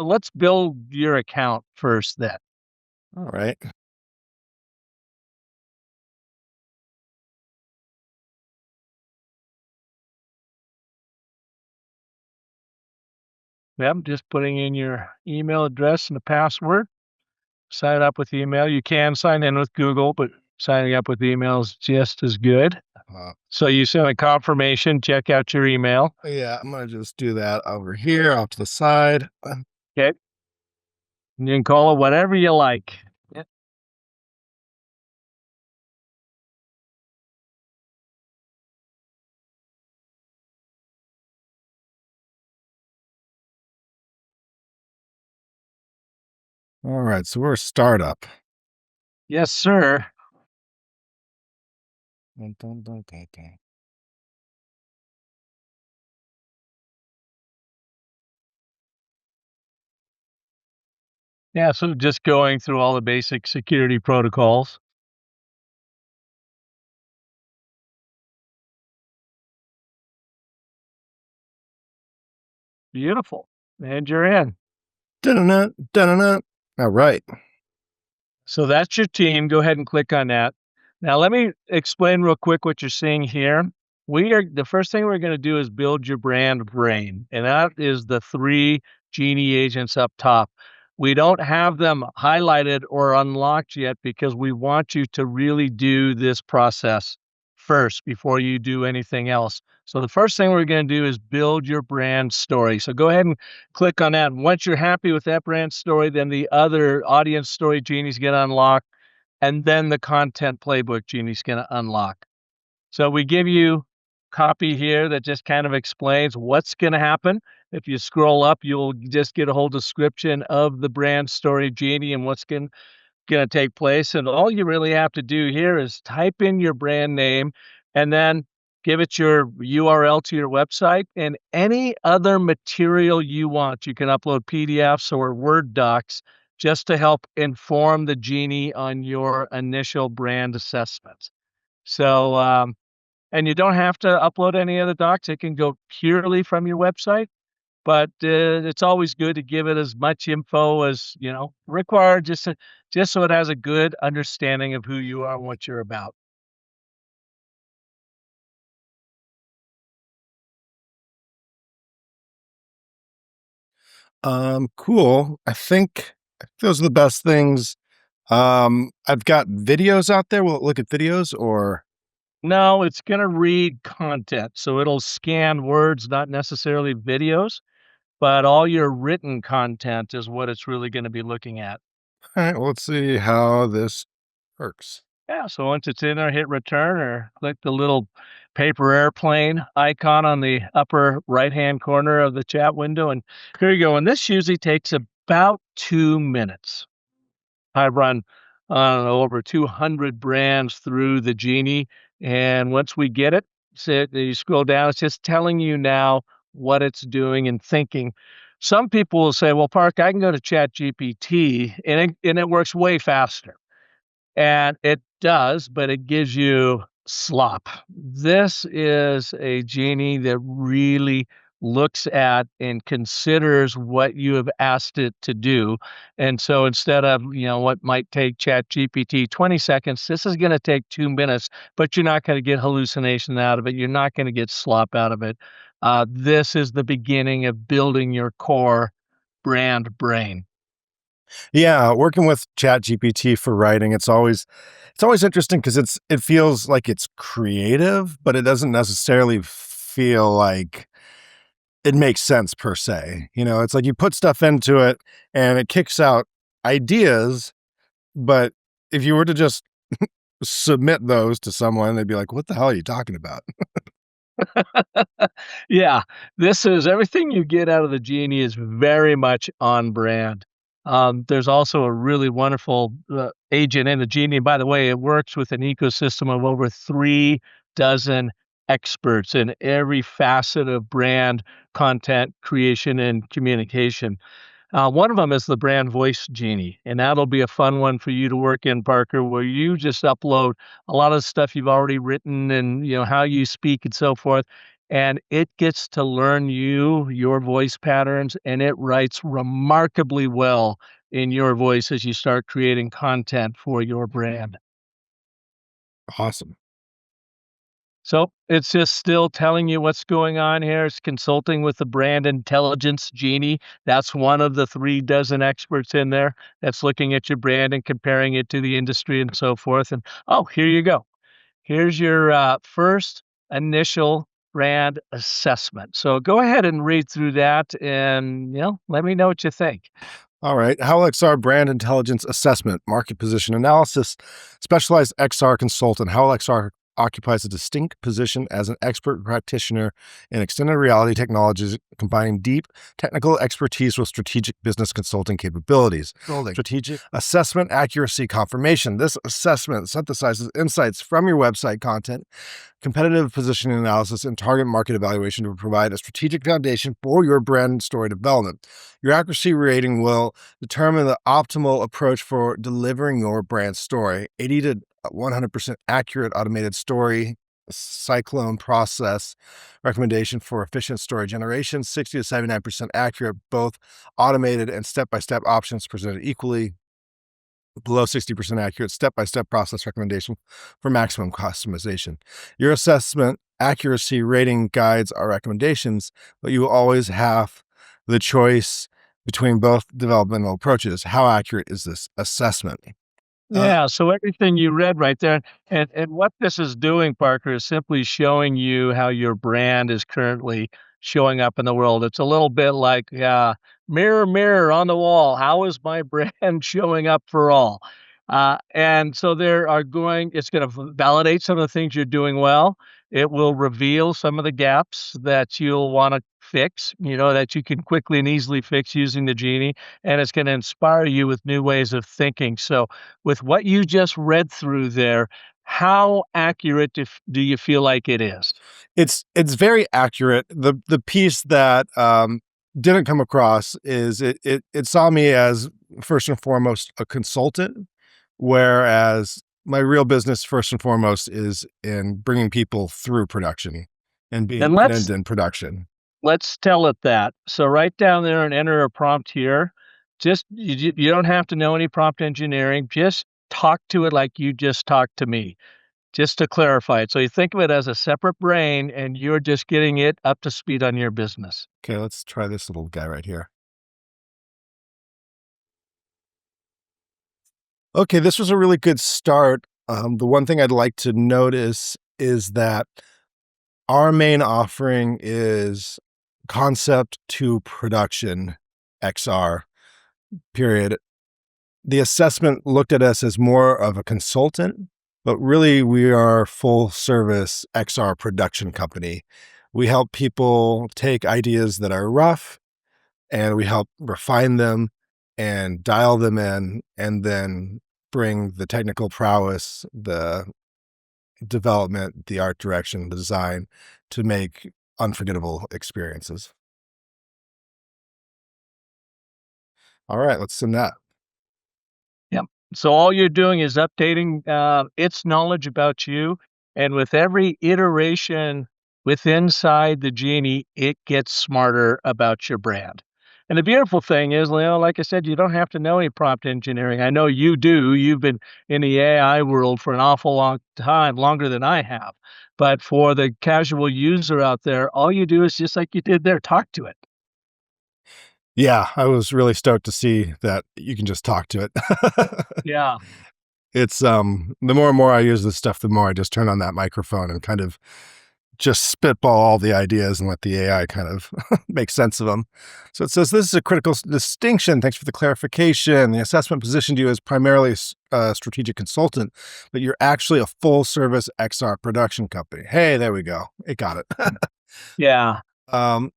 let's build your account first then. All right. Yep, just putting in your email address and the password. Sign up with email. You can sign in with Google, but signing up with email is just as good. Uh, So you send a confirmation, check out your email. yeah, I'm gonna just do that over here off to the side. Okay. And you can call it whatever you like. Yeah. All right, so we're a startup. Yes, sir. Dun, dun, dun, dun, dun. Yeah, so just going through all the basic security protocols. Beautiful. And you're in. Dun-dun-dun, dun-dun-dun. All right. So that's your team. Go ahead and click on that. Now let me explain real quick what you're seeing here. The first thing we're going to do is build your brand brain, and that is the 3 Genie agents up top. We don't have them highlighted or unlocked yet because we want you to really do this process first before you do anything else. So the first thing we're going to do is build your brand story. So go ahead and click on that. And once you're happy with that brand story, then the other audience story genies get unlocked, and then the content playbook genie's going to unlock. So we give you copy here that just kind of explains what's going to happen. If you scroll up, you'll just get a whole description of the brand story genie and what's going to take place. And all you really have to do here is type in your brand name and then give it your URL to your website and any other material you want. You can upload PDFs or Word docs just to help inform the Genie on your initial brand assessment. So, and you don't have to upload any other docs. It can go purely from your website, but it's always good to give it as much info as required, just so it has a good understanding of who you are and what you're about. Cool. I think those are the best things. I've got videos out there. Will it look at videos or No, it's going to read content, so it'll scan words, not necessarily videos, but all your written content is what it's really going to be looking at. all right, well, let's see how this works. Yeah, so once it's in there, hit return or click the little paper airplane icon on the upper right-hand corner of the chat window, and here you go. And this usually takes about 2 minutes. I run, I don't know, over 200 brands through the Genie, and once we get it, you scroll down, it's just telling you now what it's doing and thinking. Some people will say, "Well, Park, I can go to ChatGPT, and it works way faster." And it does, but it gives you slop. This is a genie that really looks at and considers what you have asked it to do. And so instead of, what might take ChatGPT 20 seconds, this is going to take 2 minutes, but you're not going to get hallucination out of it. You're not going to get slop out of it. This is the beginning of building your core brand brain. Yeah, working with ChatGPT for writing, it's always interesting because it feels like it's creative, but it doesn't necessarily feel like it makes sense per se. It's like you put stuff into it and it kicks out ideas, but if you were to just submit those to someone, they'd be like, "What the hell are you talking about?" Yeah, this is everything you get out of the Genie is very much on brand. There's also a really wonderful agent in the Genie. By the way, it works with an ecosystem of over 3 dozen experts in every facet of brand content creation and communication. One of them is the brand voice genie, and that'll be a fun one for you to work in, Parker, where you just upload a lot of the stuff you've already written and how you speak and so forth. and it gets to learn you, your voice patterns, and it writes remarkably well in your voice as you start creating content for your brand. Awesome. So it's just still telling you what's going on here. It's consulting with the brand intelligence genie. That's one of the 3 dozen experts in there that's looking at your brand and comparing it to the industry and so forth. And oh, here you go. Here's your first initial brand assessment. So go ahead and read through that and let me know what you think. All right. How XR brand intelligence assessment, market position analysis, specialized XR consultant. How XR occupies a distinct position as an expert practitioner in extended reality technologies, combining deep technical expertise with strategic business consulting capabilities. Strategic assessment accuracy confirmation. This assessment synthesizes insights from your website content, competitive positioning analysis, and target market evaluation to provide a strategic foundation for your brand story development. Your accuracy rating will determine the optimal approach for delivering your brand story. 80 to 100% accurate automated story cyclone process recommendation for efficient story generation. 60 to 79% accurate, both automated and step-by-step options presented equally. Below 60% accurate step-by-step process recommendation for maximum customization. Your assessment accuracy rating guides our recommendations, but you will always have the choice between both developmental approaches. How accurate is this assessment? Yeah, so everything you read right there, and what this is doing, Parker, is simply showing you how your brand is currently showing up in the world. It's a little bit like, mirror, mirror on the wall, how is my brand showing up for all? And so it's going to validate some of the things you're doing well. It will reveal some of the gaps that you'll want to fix, that you can quickly and easily fix using the Genie, and it's going to inspire you with new ways of thinking. So, with what you just read through there, how accurate do you feel like it is? It's very accurate. The piece that didn't come across is it saw me as first and foremost a consultant, whereas my real business first and foremost is in bringing people through production and being Then an let's end-to-end production. let's tell it that. So write down there and enter a prompt here. Just you don't have to know any prompt engineering. Just talk to it like you just talked to me. Just to clarify it. So you think of it as a separate brain and you're just getting it up to speed on your business. Okay, let's try this little guy right here. Okay, this was a really good start. The one thing I'd like to notice is that our main offering is concept to production XR, period. The assessment looked at us as more of a consultant, but really we are full service XR production company. We help people take ideas that are rough and we help refine them and dial them in and then bring the technical prowess, the development, the art direction, the design to make unforgettable experiences. All right, let's send that. Yep. So all you're doing is updating its knowledge about you, and with every iteration inside the Genie, it gets smarter about your brand. And the beautiful thing is, Leo, like I said, you don't have to know any prompt engineering. I know you do. You've been in the AI world for an awful long time, longer than I have. But for the casual user out there, all you do is just like you did there, talk to it. Yeah, I was really stoked to see that you can just talk to it. Yeah. It's the more and more I use this stuff, the more I just turn on that microphone and kind of just spitball all the ideas and let the AI kind of make sense of them. So it says this is a critical distinction. Thanks for the clarification. The assessment positioned you as primarily a strategic consultant, but you're actually a full service XR production company. Hey, there we go. It got it. Yeah.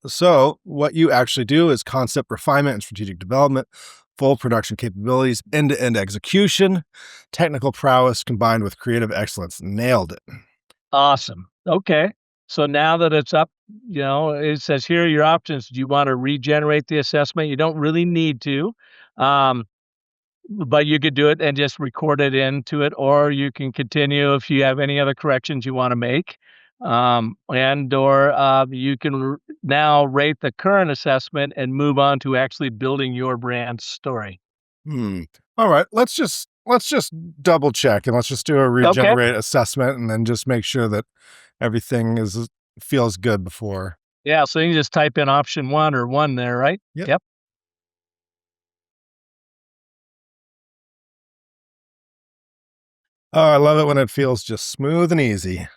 So what you actually do is concept refinement and strategic development, full production capabilities, end-to-end execution, technical prowess combined with creative excellence. Nailed it. Awesome. Okay. So now that it's up, it says here are your options. Do you want to regenerate the assessment? You don't really need to, um, but you could do it and just record it into it, or you can continue if you have any other corrections you want to make. and or you can now rate the current assessment and move on to actually building your brand story. Hmm. All right. Let's just double check and let's just do a Okay. regenerate assessment and then just make sure that everything is feels good before. Yeah. So you can just type in option one or one there, right? Yep. Yep. Oh, I love it when it feels just smooth and easy.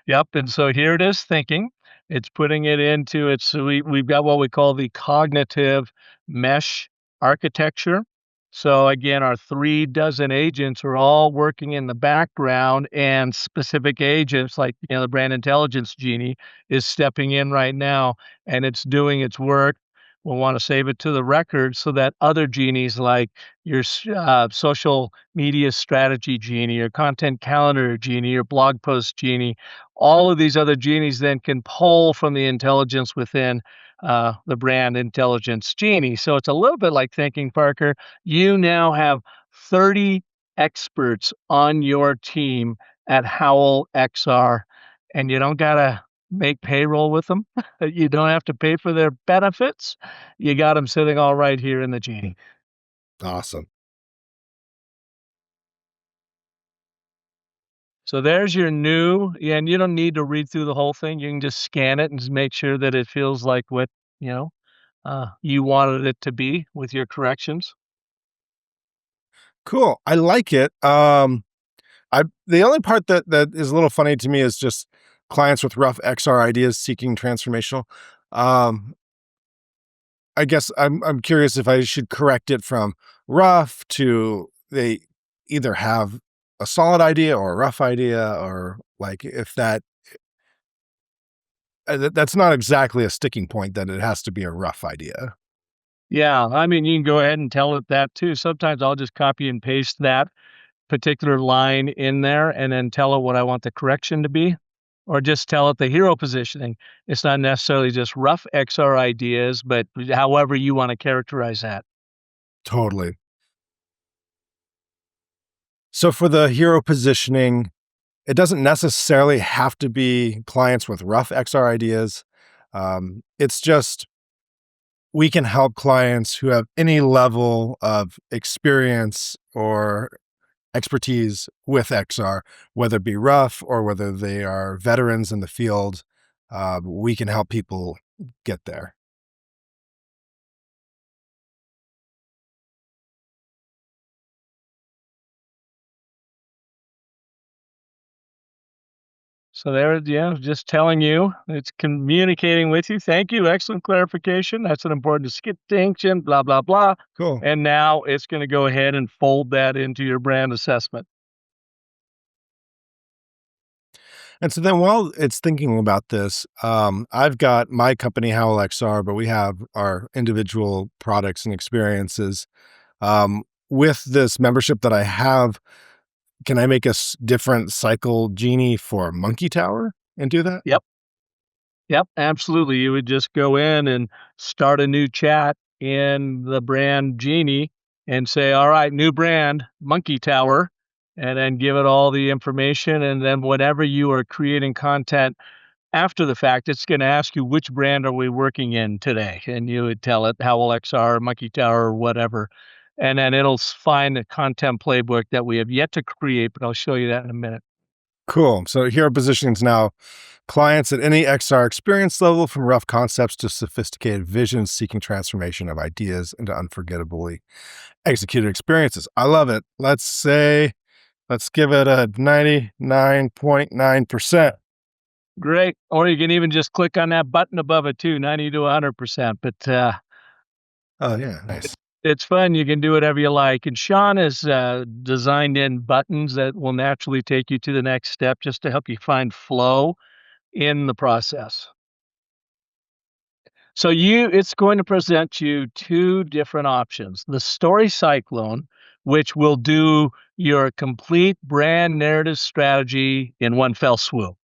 Yep, and so here it is thinking. It's putting it into its so we've got what we call the cognitive mesh architecture. So again, our 3 dozen agents are all working in the background, and specific agents like, the brand intelligence genie is stepping in right now, and it's doing its work. We'll wanna save it to the record so that other genies like your social media strategy genie, your content calendar genie, your blog post genie, all of these other genies then can pull from the intelligence within the brand intelligence genie. So it's a little bit like thinking, Parker, you now have 30 experts on your team at Howell XR, and you don't got to make payroll with them. You don't have to pay for their benefits. You got them sitting all right here in the genie. Awesome. So there's your yeah, and you don't need to read through the whole thing. You can just scan it and just make sure that it feels like what, you wanted it to be with your corrections. Cool. I like it. I the only part that is a little funny to me is just clients with rough XR ideas seeking transformational. Um, I guess I'm curious if I should correct it from rough to they either have a solid idea or a rough idea, or like if that's not exactly a sticking point, that it has to be a rough idea. Yeah, I mean, you can go ahead and tell it that too. Sometimes I'll just copy and paste that particular line in there and then tell it what I want the correction to be, or just tell it the hero positioning. It's not necessarily just rough XR ideas, but however you want to characterize that. Totally. So for the hero positioning, it doesn't necessarily have to be clients with rough XR ideas. It's just we can help clients who have any level of experience or expertise with XR, whether it be rough or whether they are veterans in the field. We can help people get there. So there, yeah, just telling you, it's communicating with you. Thank you. Excellent clarification. That's an important distinction, blah, blah, blah. Cool. And now it's going to go ahead and fold that into your brand assessment. And so then while it's thinking about this, I've got my company, Howell XR, but we have our individual products and experiences. With this membership that I have, can I make a different cycle genie for Monkey Tower and do that? Yep. Yep. Absolutely. You would just go in and start a new chat in the brand Genie and say, all right, new brand, Monkey Tower, and then give it all the information. And then whenever you are creating content after the fact, it's gonna ask you which brand are we working in today, and you would tell it Howell XR, Monkey Tower, or whatever, and then it'll find a content playbook that we have yet to create, but I'll show you that in a minute. Cool. So here are positionings now. Clients at any XR experience level, from rough concepts to sophisticated visions, seeking transformation of ideas into unforgettably executed experiences. I love it. Let's give it a 99.9%. Great, or you can even just click on that button above it too, 90 to 100%, but, Oh, yeah. Nice. it's fun, you can do whatever you like, and Sean has, designed in buttons that will naturally take you to the next step just to help you find flow in the process. So it's going to present you 2 different options. The story cyclone, which will do your complete brand narrative strategy in one fell swoop.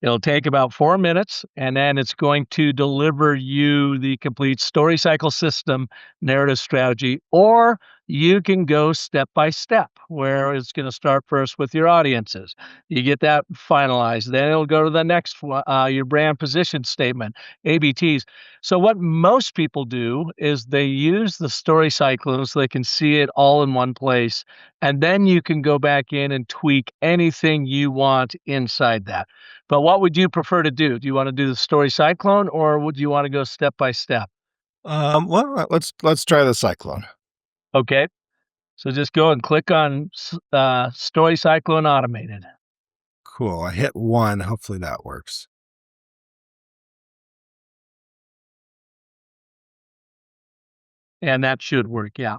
It'll take about 4 minutes, and then it's going to deliver you the complete story cycle system narrative strategy, or you can go step by step, where it's going to start first with your audiences. You get that finalized, then it'll go to the next one, your brand position statement, ABTs. So what most people do is they use the story cyclone so they can see it all in one place, and then you can go back in and tweak anything you want inside that. But what would you prefer to do? Do you want to do the story cyclone, or would you want to go step by step? Well, let's try the cyclone. Okay. So just go and click on Story Cyclone Automated, Cool. I hit one. Hopefully that works. and that should work, yeah.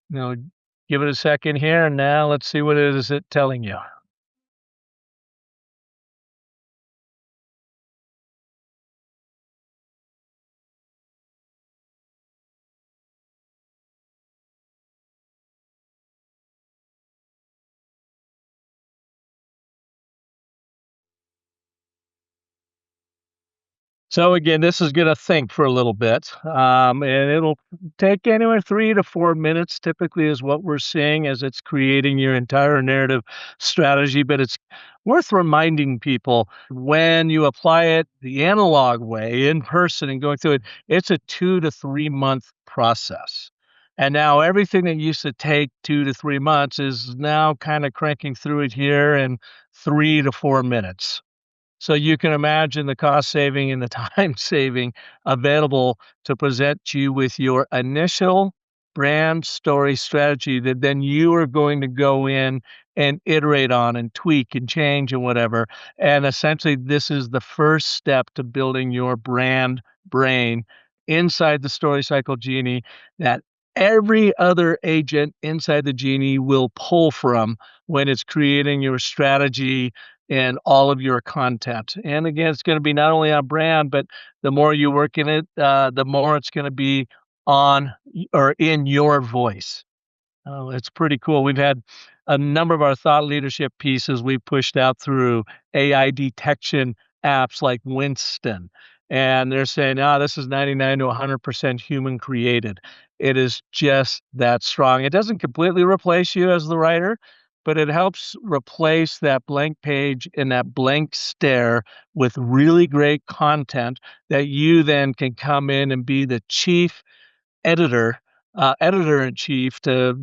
Now give it a second here, and now let's see what it is it telling you. So again, this is gonna think for a little bit, and it'll take anywhere 3 to 4 minutes typically is what we're seeing as it's creating your entire narrative strategy, but it's worth reminding people when you apply it the analog way in person and going through it, it's a 2 to 3 month process. And now everything that used to take 2 to 3 months is now kinda cranking through it here in 3 to 4 minutes. So you can imagine the cost saving and the time saving available to present you with your initial brand story strategy that then you are going to go in and iterate on and tweak and change and whatever. And essentially, this is the first step to building your brand brain inside the Story Cycle Genie that every other agent inside the Genie will pull from when it's creating your strategy and all of your content. And again, it's going to be not only on brand, but the more you work in it, the more it's going to be on or in your voice. Oh, it's pretty cool. We've had a number of our thought leadership pieces we pushed out through AI detection apps like Winston. And they're saying, this is 99 to 100% human created. It is just that strong. It doesn't completely replace you as the writer, but it helps replace that blank page and that blank stare with really great content that you then can come in and be the chief editor, editor-in-chief to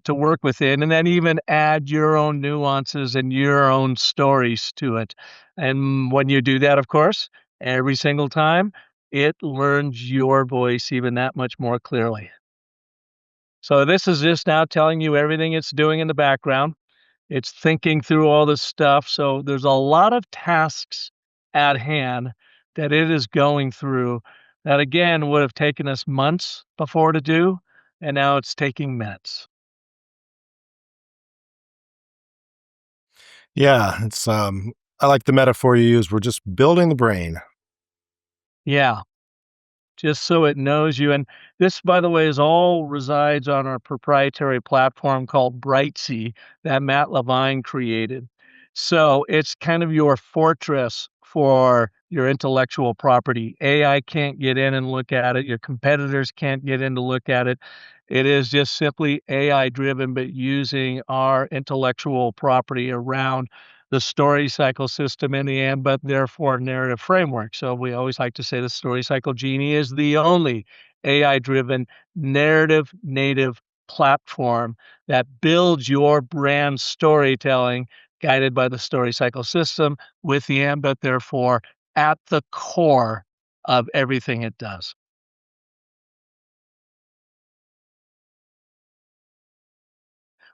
work within, and then even add your own nuances and your own stories to it. And when you do that, of course, every single time, it learns your voice even that much more clearly. So this is just now telling you everything it's doing in the background. It's thinking through all this stuff, so there's a lot of tasks at hand that it is going through that, again, would have taken us months before to do, and now it's taking minutes. Yeah, I like the metaphor you use. We're just building the brain. Yeah. Just so it knows you. And this, by the way, is all resides on our proprietary platform called Brightsea that Matt Levine created. So it's kind of your fortress for your intellectual property. AI can't get in and look at it. Your competitors can't get in to look at it. It is just simply AI driven, but using our intellectual property around the story cycle system in the end, but therefore narrative framework. So we always like to say the Story Cycle Genie is the only AI driven narrative native platform that builds your brand storytelling guided by the story cycle system with the ambit therefore at the core of everything it does.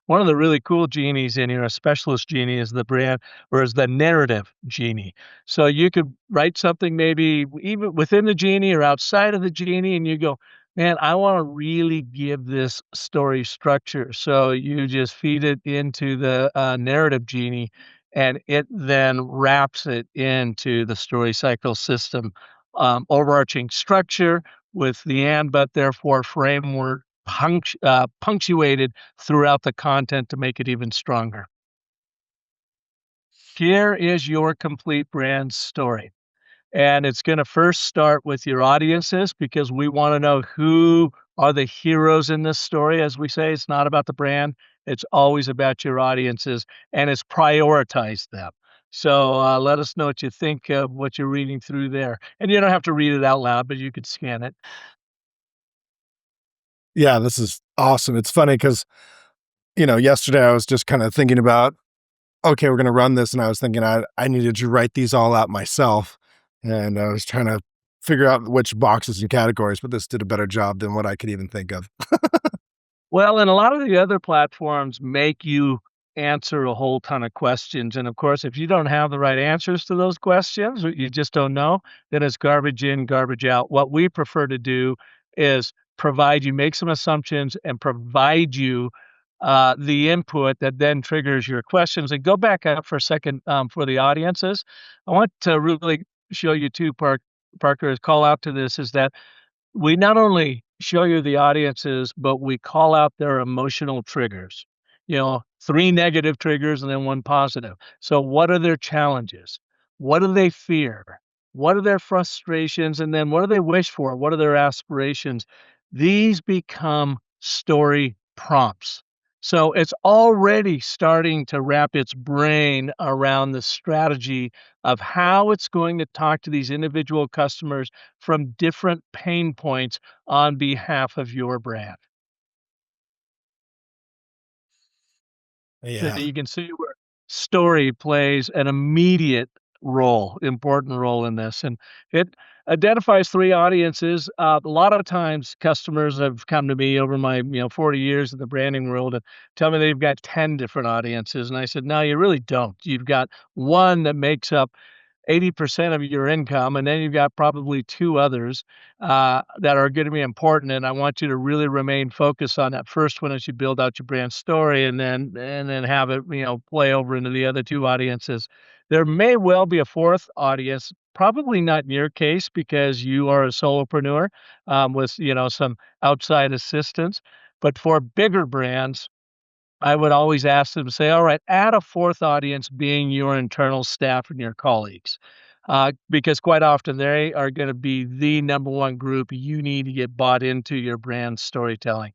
One of the really cool genies in here, a specialist genie, is the brand or is the narrative genie. So you could write something maybe even within the genie or outside of the genie, and you go, man, I want to really give this story structure. So you just feed it into the narrative genie, and it then wraps it into the story cycle system, overarching structure with the and but therefore framework punctuated throughout the content to make it even stronger. Here is your complete brand story. And it's going to first start with your audiences because we want to know who are the heroes in this story, as we say. It's not about the brand. It's always about your audiences, and it's prioritize them. So, let us know what you think of what you're reading through there. And you don't have to read it out loud, but you could scan it. Yeah, this is awesome. It's funny because, yesterday I was just kind of thinking about, okay, we're going to run this. And I was thinking I needed to write these all out myself. And I was trying to figure out which boxes and categories, but this did a better job than what I could even think of. Well, and a lot of the other platforms make you answer a whole ton of questions, and of course, if you don't have the right answers to those questions, or you just don't know, then it's garbage in, garbage out. What we prefer to do is provide you make some assumptions and provide you, the input that then triggers your questions. And go back up for a second, for the audiences. I want to really show you too, Parker, is call out to this, is that we not only show you the audiences, but we call out their emotional triggers. 3 negative triggers and then 1 positive. So what are their challenges? What do they fear? What are their frustrations? And then what do they wish for? What are their aspirations? These become story prompts. So it's already starting to wrap its brain around the strategy of how it's going to talk to these individual customers from different pain points on behalf of your brand. So Yeah. you can see where story plays an immediate role, important role in this, and it identifies 3 audiences. A lot of times customers have come to me over my, 40 years in the branding world and tell me they've got 10 different audiences, and I said, "No, you really don't. You've got one that makes up 80% of your income, and then you've got probably 2 others, that are gonna be important, and I want you to really remain focused on that first one as you build out your brand story and then have it, play over into the other 2 audiences. There may well be a 4th audience, probably not in your case because you are a solopreneur, with, some outside assistance, but for bigger brands, I would always ask them to say, all right, add a 4th audience being your internal staff and your colleagues. Because quite often they are going to be the number one group you need to get bought into your brand storytelling.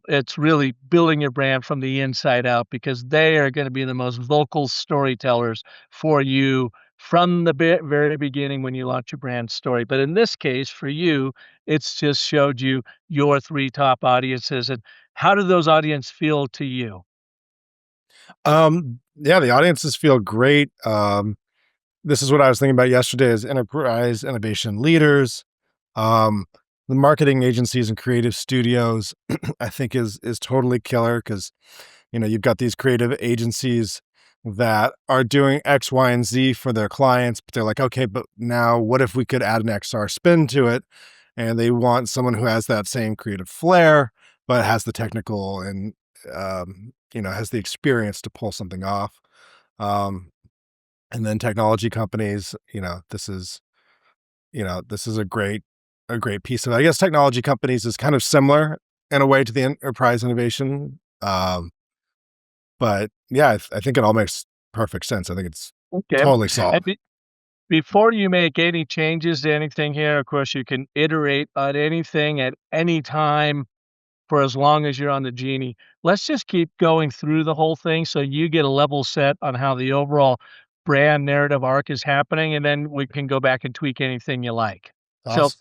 It's really building your brand from the inside out because they are going to be the most vocal storytellers for you from the very beginning when you launch your brand story. But in this case, for you, it's just showed you your 3 top audiences. And how do those audience feel to you? Yeah, the audiences feel great. This is what I was thinking about yesterday is enterprise innovation leaders. Um, the marketing agencies and creative studios, I think is totally killer because you've got these creative agencies that are doing X, Y, and Z for their clients, but they're like, okay, but now what if we could add an XR spin to it? And they want someone who has that same creative flair, but has the technical and has the experience to pull something off. Um, and then technology companies, this is a great piece of it. I guess technology companies is kind of similar in a way to the enterprise innovation. But yeah, I think it all makes perfect sense. I think it's Okay. totally solid. And before you make any changes to anything here, of course, you can iterate on anything at any time for as long as you're on the Genie. Let's just keep going through the whole thing so you get a level set on how the overall brand narrative arc is happening, and then we can go back and tweak anything you like. So Awesome.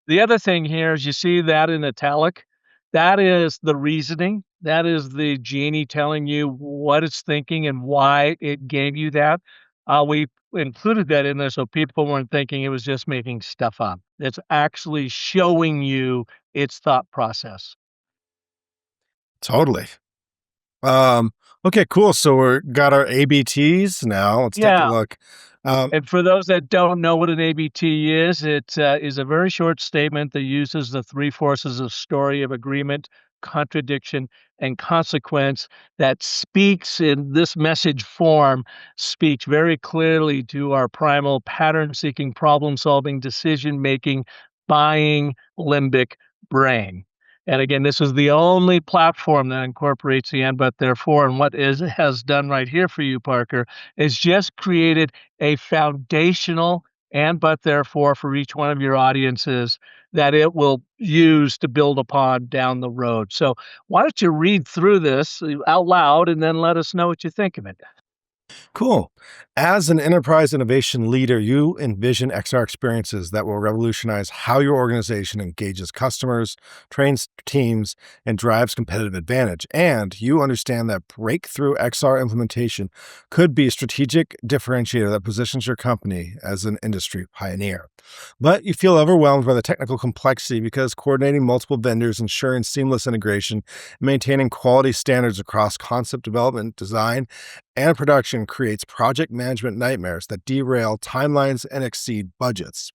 the other thing here is you see that in italic, that is the reasoning. That is the Genie telling you what it's thinking and why it gave you that. We included that in there so people weren't thinking it was just making stuff up. It's actually showing you its thought process. Totally. Um, okay, cool. So we're got our ABTs now. Let's take a Yeah. look. Um, And for those that don't know what an ABT is, is a very short statement that uses the 3 forces of story of agreement, contradiction, and consequence that speaks in this message form, speaks very clearly to our primal pattern-seeking, problem-solving, decision-making, buying limbic brain. And again, this is the only platform that incorporates the and, but, therefore, and what is has done right here for you, Parker, is just created a foundational and but therefore for each one of your audiences that it will use to build upon down the road. So why don't you read through this out loud and then let us know what you think of it? Cool. As an enterprise innovation leader, you envision XR experiences that will revolutionize how your organization engages customers, trains teams, and drives competitive advantage. And you understand that breakthrough XR implementation could be a strategic differentiator that positions your company as an industry pioneer. But you feel overwhelmed by the technical complexity because coordinating multiple vendors, ensuring seamless integration, and maintaining quality standards across concept development, design, and production creates project management nightmares that derail timelines and exceed budgets.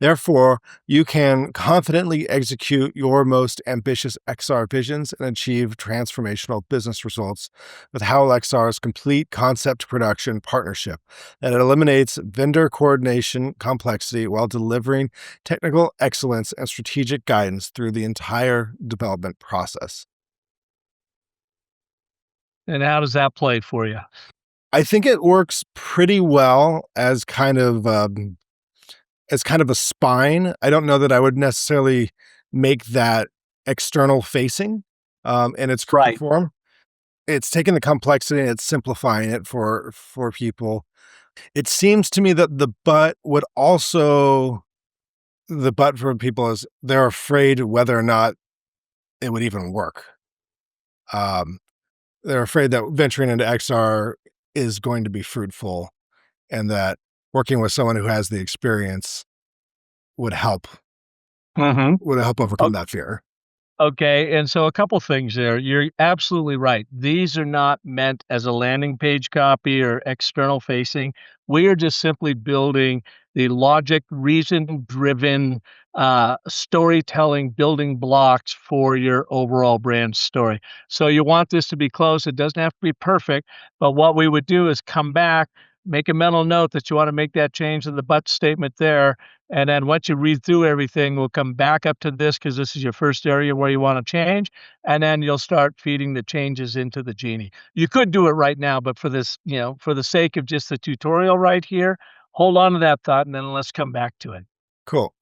Therefore, you can confidently execute your most ambitious XR visions and achieve transformational business results with Howl XR's complete concept to production partnership that eliminates vendor coordination complexity while delivering technical excellence and strategic guidance through the entire development process. And how does that play for you? I think it works pretty well as kind of a spine. I don't know that I would necessarily make that external facing, in its current Right. form. It's taking the complexity and it's simplifying it for people. It seems to me that the but for people is they're afraid whether or not it would even work. Um, they're afraid that venturing into XR is going to be fruitful and that working with someone who has the experience would help Mhm. would help overcome that fear. Okay, and so a couple things there. You're absolutely right. These are not meant as a landing page copy or external facing. We are just simply building the logic, reason driven storytelling building blocks for your overall brand story. So you want this to be close. It doesn't have to be perfect, but what we would do is come back, make a mental note that you want to make that change in the but statement there, and then once you read through everything, we'll come back up to this because this is your first area where you want to change. And then you'll start feeding the changes into the Genie. You could do it right now, but for this, for the sake of just the tutorial right here, hold on to that thought and then let's come back to it. Cool.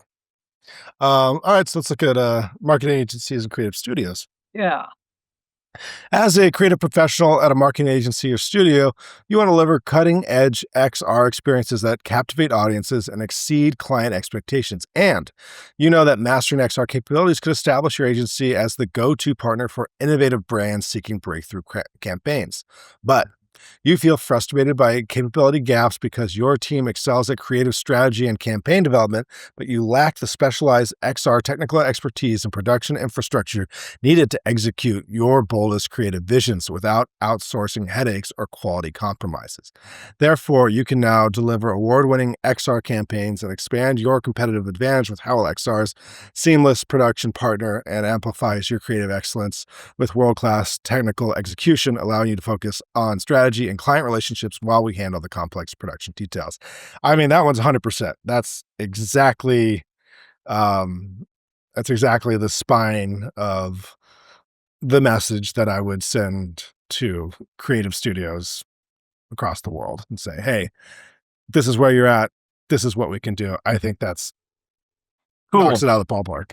All right, so let's look at marketing agencies and creative studios. Yeah. As a creative professional at a marketing agency or studio, you want to deliver cutting edge XR experiences that captivate audiences and exceed client expectations. And you know that mastering XR capabilities could establish your agency as the go to partner for innovative brands seeking breakthrough campaigns. But you feel frustrated by capability gaps because your team excels at creative strategy and campaign development, but you lack the specialized XR technical expertise and production infrastructure needed to execute your boldest creative visions without outsourcing headaches or quality compromises. Therefore, you can now deliver award-winning XR campaigns and expand your competitive advantage with Howl XR's seamless production partner and amplifies your creative excellence with world-class technical execution, allowing you to focus on strategy and client relationships while we handle the complex production details. I mean, that one's 100%. Um, that's exactly the spine of the message that I would send to creative studios across the world and say, "Hey, this is where you're at. This is what we can do." I think that's knocks Cool. it out of the ballpark.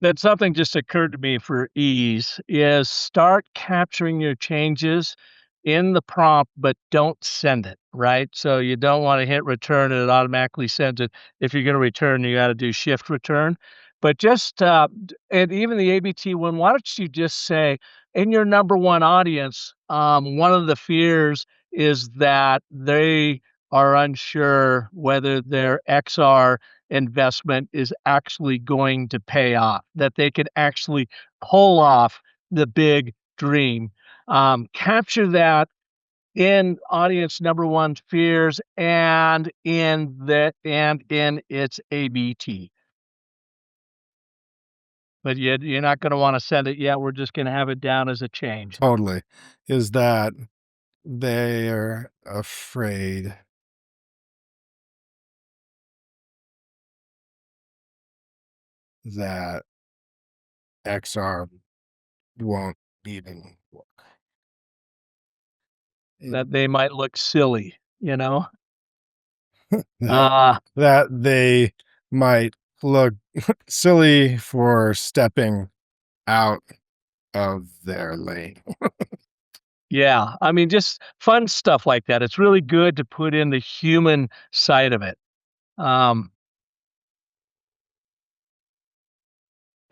That something just occurred to me for ease is start capturing your changes in the prompt, but don't send it, right? So you don't want to hit return and it automatically sends it. If you're going to return, you got to do shift return. But just, and even the ABT one, why don't you just say in your number one audience, one of the fears is that they are unsure whether their XR investment is actually going to pay off, that they could actually pull off the big dream. Capture that in audience number one fears and in its ABT. But you're not going to want to send it yet. We're just going to have it down as a change. Totally. Is that they're afraid that XR won't even work. That they might look silly, you know? that Uh, that they might look silly for stepping out of their lane. Yeah, I mean, just fun stuff like that. It's really good to put in the human side of it. Um,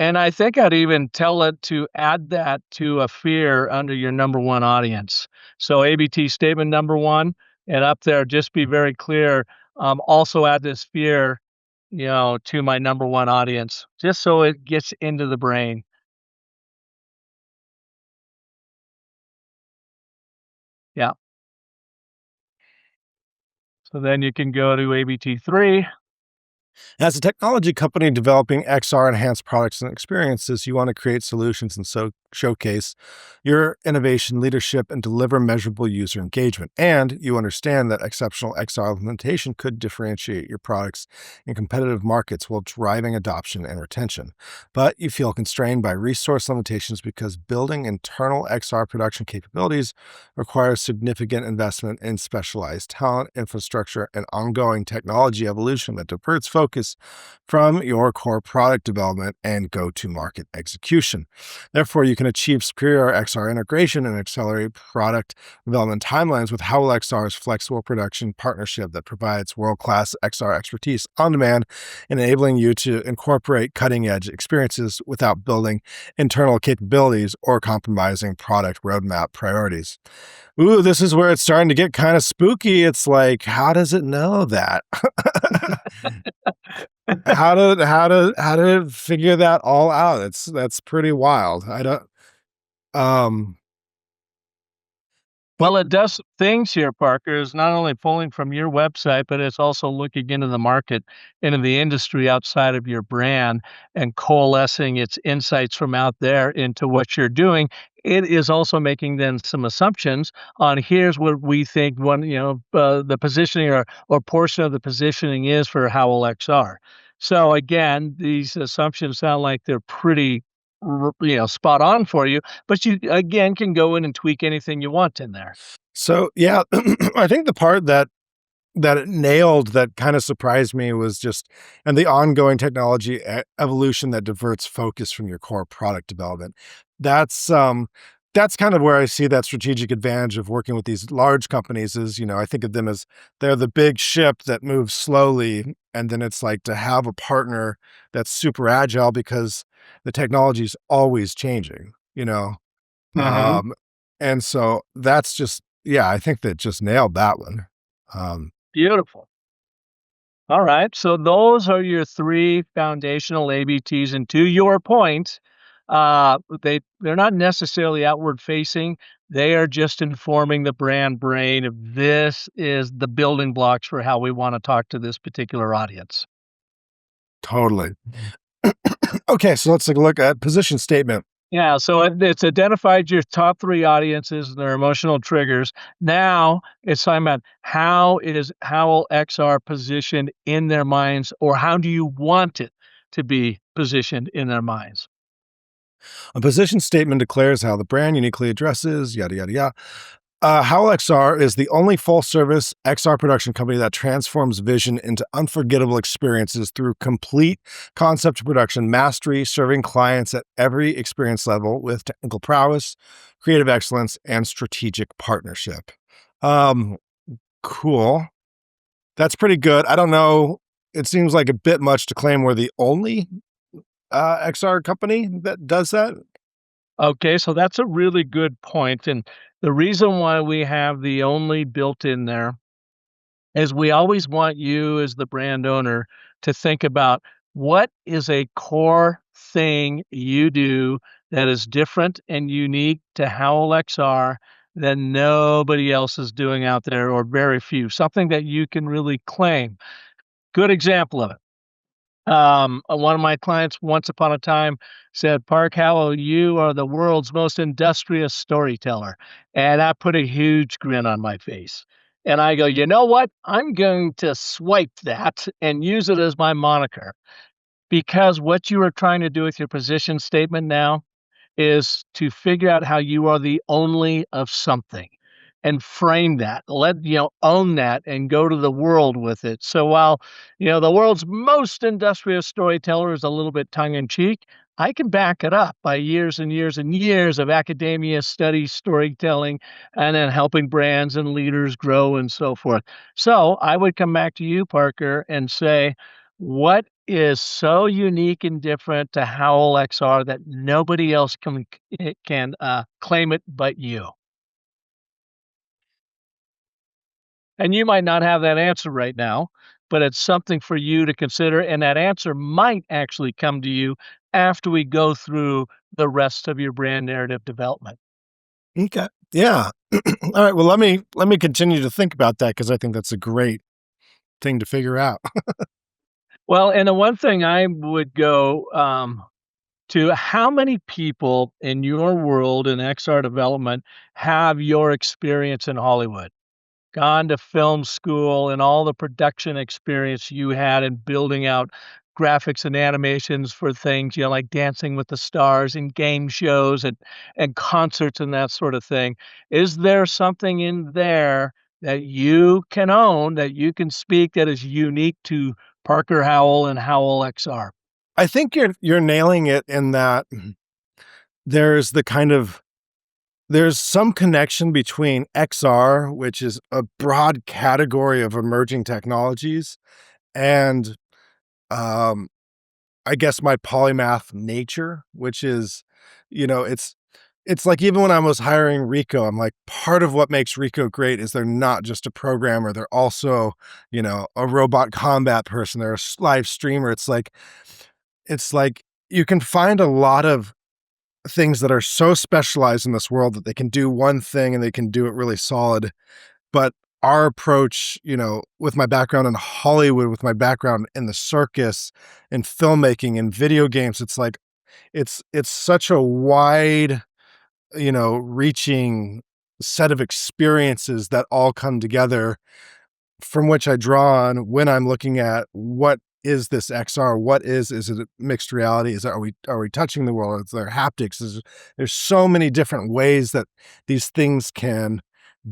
and I think I'd even tell it to add that to a fear under your number one audience. So ABT statement number one, and up there, just be very clear. Also add this fear, to my number one audience, just so it gets into the brain. Yeah. So then you can go to ABT three. As a technology company developing XR enhanced products and experiences, you want to create solutions and showcase your innovation, leadership, and deliver measurable user engagement. And you understand that exceptional XR implementation could differentiate your products in competitive markets while driving adoption and retention. But you feel constrained by resource limitations because building internal XR production capabilities requires significant investment in specialized talent, infrastructure, and ongoing technology evolution that diverts focus from your core product development and go to market execution. Therefore, you can achieve superior XR integration and accelerate product development timelines with Howell XR's flexible production partnership that provides world class XR expertise on demand, enabling you to incorporate cutting edge experiences without building internal capabilities or compromising product roadmap priorities. Ooh, this is where it's starting to get kind of spooky. It's like, how does it know that? How to figure that all out? That's pretty wild. I don't um Well, it does things here, Parker, is not only pulling from your website, but it's also looking into the market, into the industry outside of your brand and coalescing its insights from out there into what you're doing. It is also making then some assumptions on here's what we think the positioning or portion of the positioning is for Howell XR. So again, these assumptions sound like they're pretty spot on for you, but you again can go in and tweak anything you want in there. so yeah, I think the part that it nailed that kind of surprised me was just and the ongoing technology evolution that diverts focus from your core product development. That's that's kind of where I see that strategic advantage of working with these large companies is, I think of them as they're the big ship that moves slowly. And then it's like to have a partner that's super agile because the technology is always changing. Mhm. Um, and so that's just, yeah, I think that just nailed that one. Um, Beautiful. All right. So those are your three foundational ABTs. And to your point, they're not necessarily outward facing. They are just informing the brand brain of this is the building blocks for how we want to talk to this particular audience. Totally. Okay, so let's take a look at position statement. Yeah, so it's identified your top 3 audiences and their emotional triggers. Now it's talking about how is Howell XR positioned in their minds, or how do you want it to be positioned in their minds? A position statement declares how the brand uniquely addresses yada yada yada. Howl XR is the only full-service XR production company that transforms vision into unforgettable experiences through complete concept to production mastery, serving clients at every experience level with technical prowess, creative excellence, and strategic partnership. Um, cool. That's pretty good. I don't know. It seems like a bit much to claim we're the only XR company that does that. Okay, so that's a really good point, and the reason why we have the only built in there is we always want you as the brand owner to think about what is a core thing you do that is different and unique to Howell XR that nobody else is doing out there or very few, something that you can really claim. Good example of it. One of my clients once upon a time said, Park Howell, you are the world's most industrious storyteller. And that put a huge grin on my face. And I go, you know what? I'm going to swipe that and use it as my moniker because what you are trying to do with your position statement now is to figure out how you are the only of something. and frame that. Own that and go to the world with it. So while, the world's most industrious storyteller is a little bit tongue in cheek, I can back it up by years and years and years of academia study storytelling and then helping brands and leaders grow and so forth. So I would come back to you, Parker, and say, what is so unique and different to Howl XR that nobody else can claim it but you? And you might not have that answer right now, but it's something for you to consider, and that answer might actually come to you after we go through the rest of your brand narrative development. Okay. Yeah. All right. Well, let me continue to think about that because I think that's a great thing to figure out. Well, and the one thing I would go to, how many people in your world in XR development have your experience in Hollywood? Gone to film school and all the production experience you had in building out graphics and animations for things, like Dancing with the Stars and game shows and concerts and that sort of thing. Is there something in there that you can own, that you can speak that is unique to Parker Howell and Howell XR? I think you're nailing it in that there's the kind of there's some connection between XR, which is a broad category of emerging technologies, and um, I guess my polymath nature, which is, it's like even when I was hiring Rico, I'm like, part of what makes Rico great is they're not just a programmer, they're also, a robot combat person, they're a live streamer. It's like you can find a lot of things that are so specialized in this world that they can do one thing and they can do it really solid. But our approach, with my background in Hollywood, with my background in the circus and filmmaking and video games, it's like it's such a wide, reaching set of experiences that all come together from which I draw on when I'm looking at what is this XR? Is it mixed reality? Are we touching the world? Is there haptics? There's so many different ways that these things can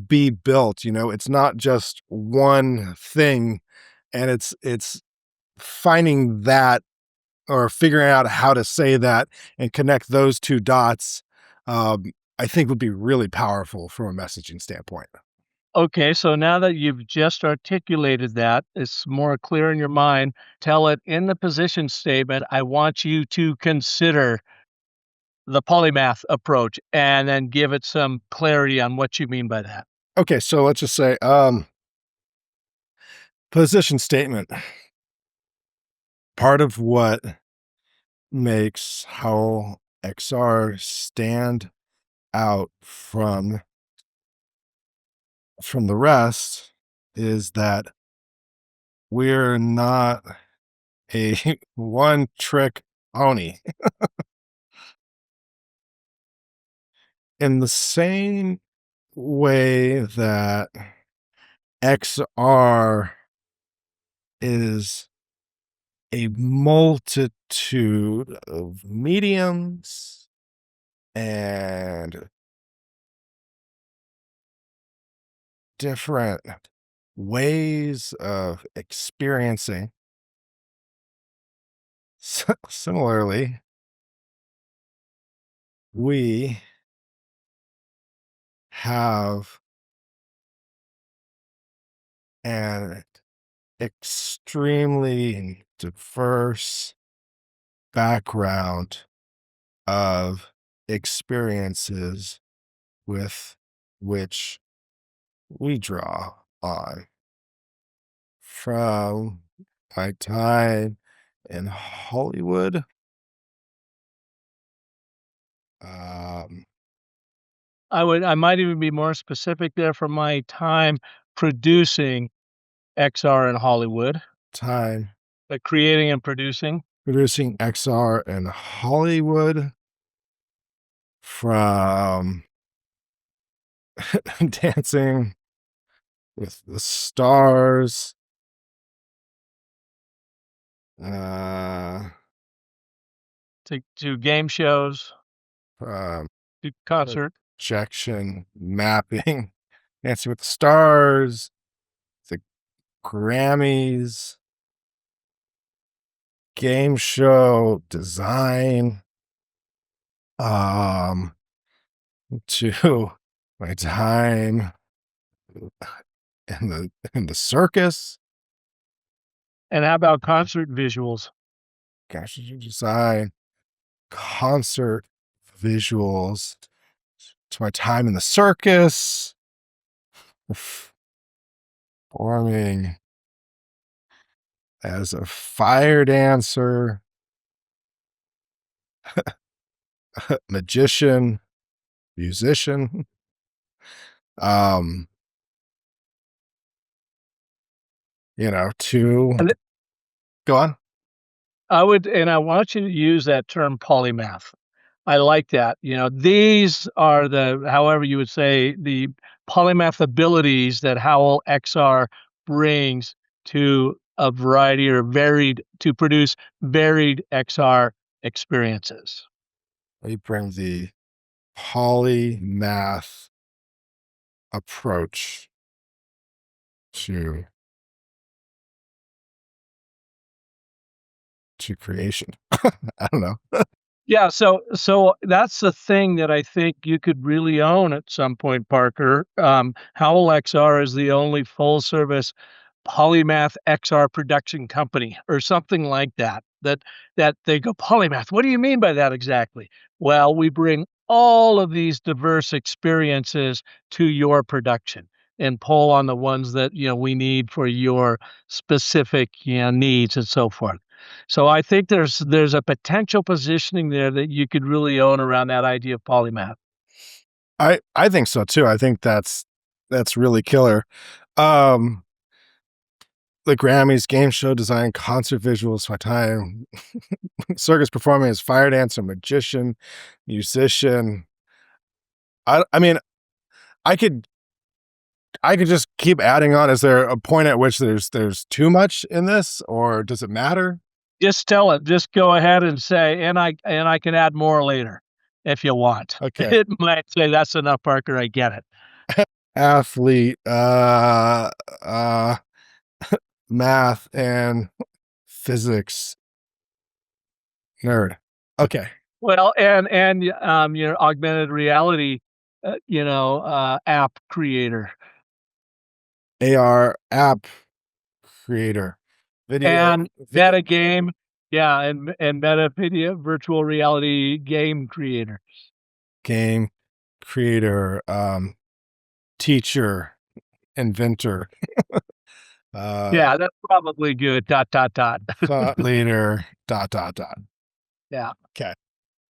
be built. It's not just one thing, and it's finding that or figuring out how to say that and connect those two dots. I think would be really powerful from a messaging standpoint. Okay, so now that you've just articulated that, it's more clear in your mind. Tell it in the position statement. I want you to consider the polymath approach and then give it some clarity on what you mean by that. Okay, so let's just say position statement. Part of what makes how XR stand out from the rest is that we're not a one trick pony. In the same way that XR is a multitude of mediums and different ways of experiencing. Similarly, we have an extremely diverse background of experiences with which we draw on from my time in Hollywood. Um, I might even be more specific there from my time producing XR in Hollywood, time like creating and producing. producing XR in Hollywood, from Dancing with the Stars, uh, To game shows, um, to concert. projection mapping, Dancing with the Stars, the Grammys, game show design, um, to my time in the circus. And how about concert visuals? Gosh, design, concert visuals, to my time in the circus, performing as a fire dancer, magician, musician. Um, to And go on. I want you to use that term polymath. I like that. These are however you would say, the polymath abilities that Howl XR brings to a variety to produce varied XR experiences. We bring the polymath approach to creation. I don't know. Yeah, so that's the thing that I think you could really own at some point, Parker. Howl XR is the only full service polymath XR production company or something like that. That they go, polymath. What do you mean by that exactly? Well, we bring all of these diverse experiences to your production and pull on the ones that we need for your specific needs and so forth. So I think there's a potential positioning there that you could really own around that idea of polymath. I think so too. I think that's really killer. Um, the Grammys, game show design, concert visuals, my time, circus performing as fire dancer, magician, musician. I mean, I could I could just keep adding on. Is there a point at which there's too much in this, or does it matter? Just tell it. Just go ahead and say, and I can add more later if you want. Okay. It might say that's enough, Parker. I get it. Athlete, uh, math and physics nerd. Okay. Well, and your augmented reality, app creator AR app creator, video, and meta game, yeah, and meta video virtual reality game creator. game creator, teacher, inventor, uh, Yeah, that's probably good. Dot dot dot. thought leader, dot, dot, dot. Yeah. Okay.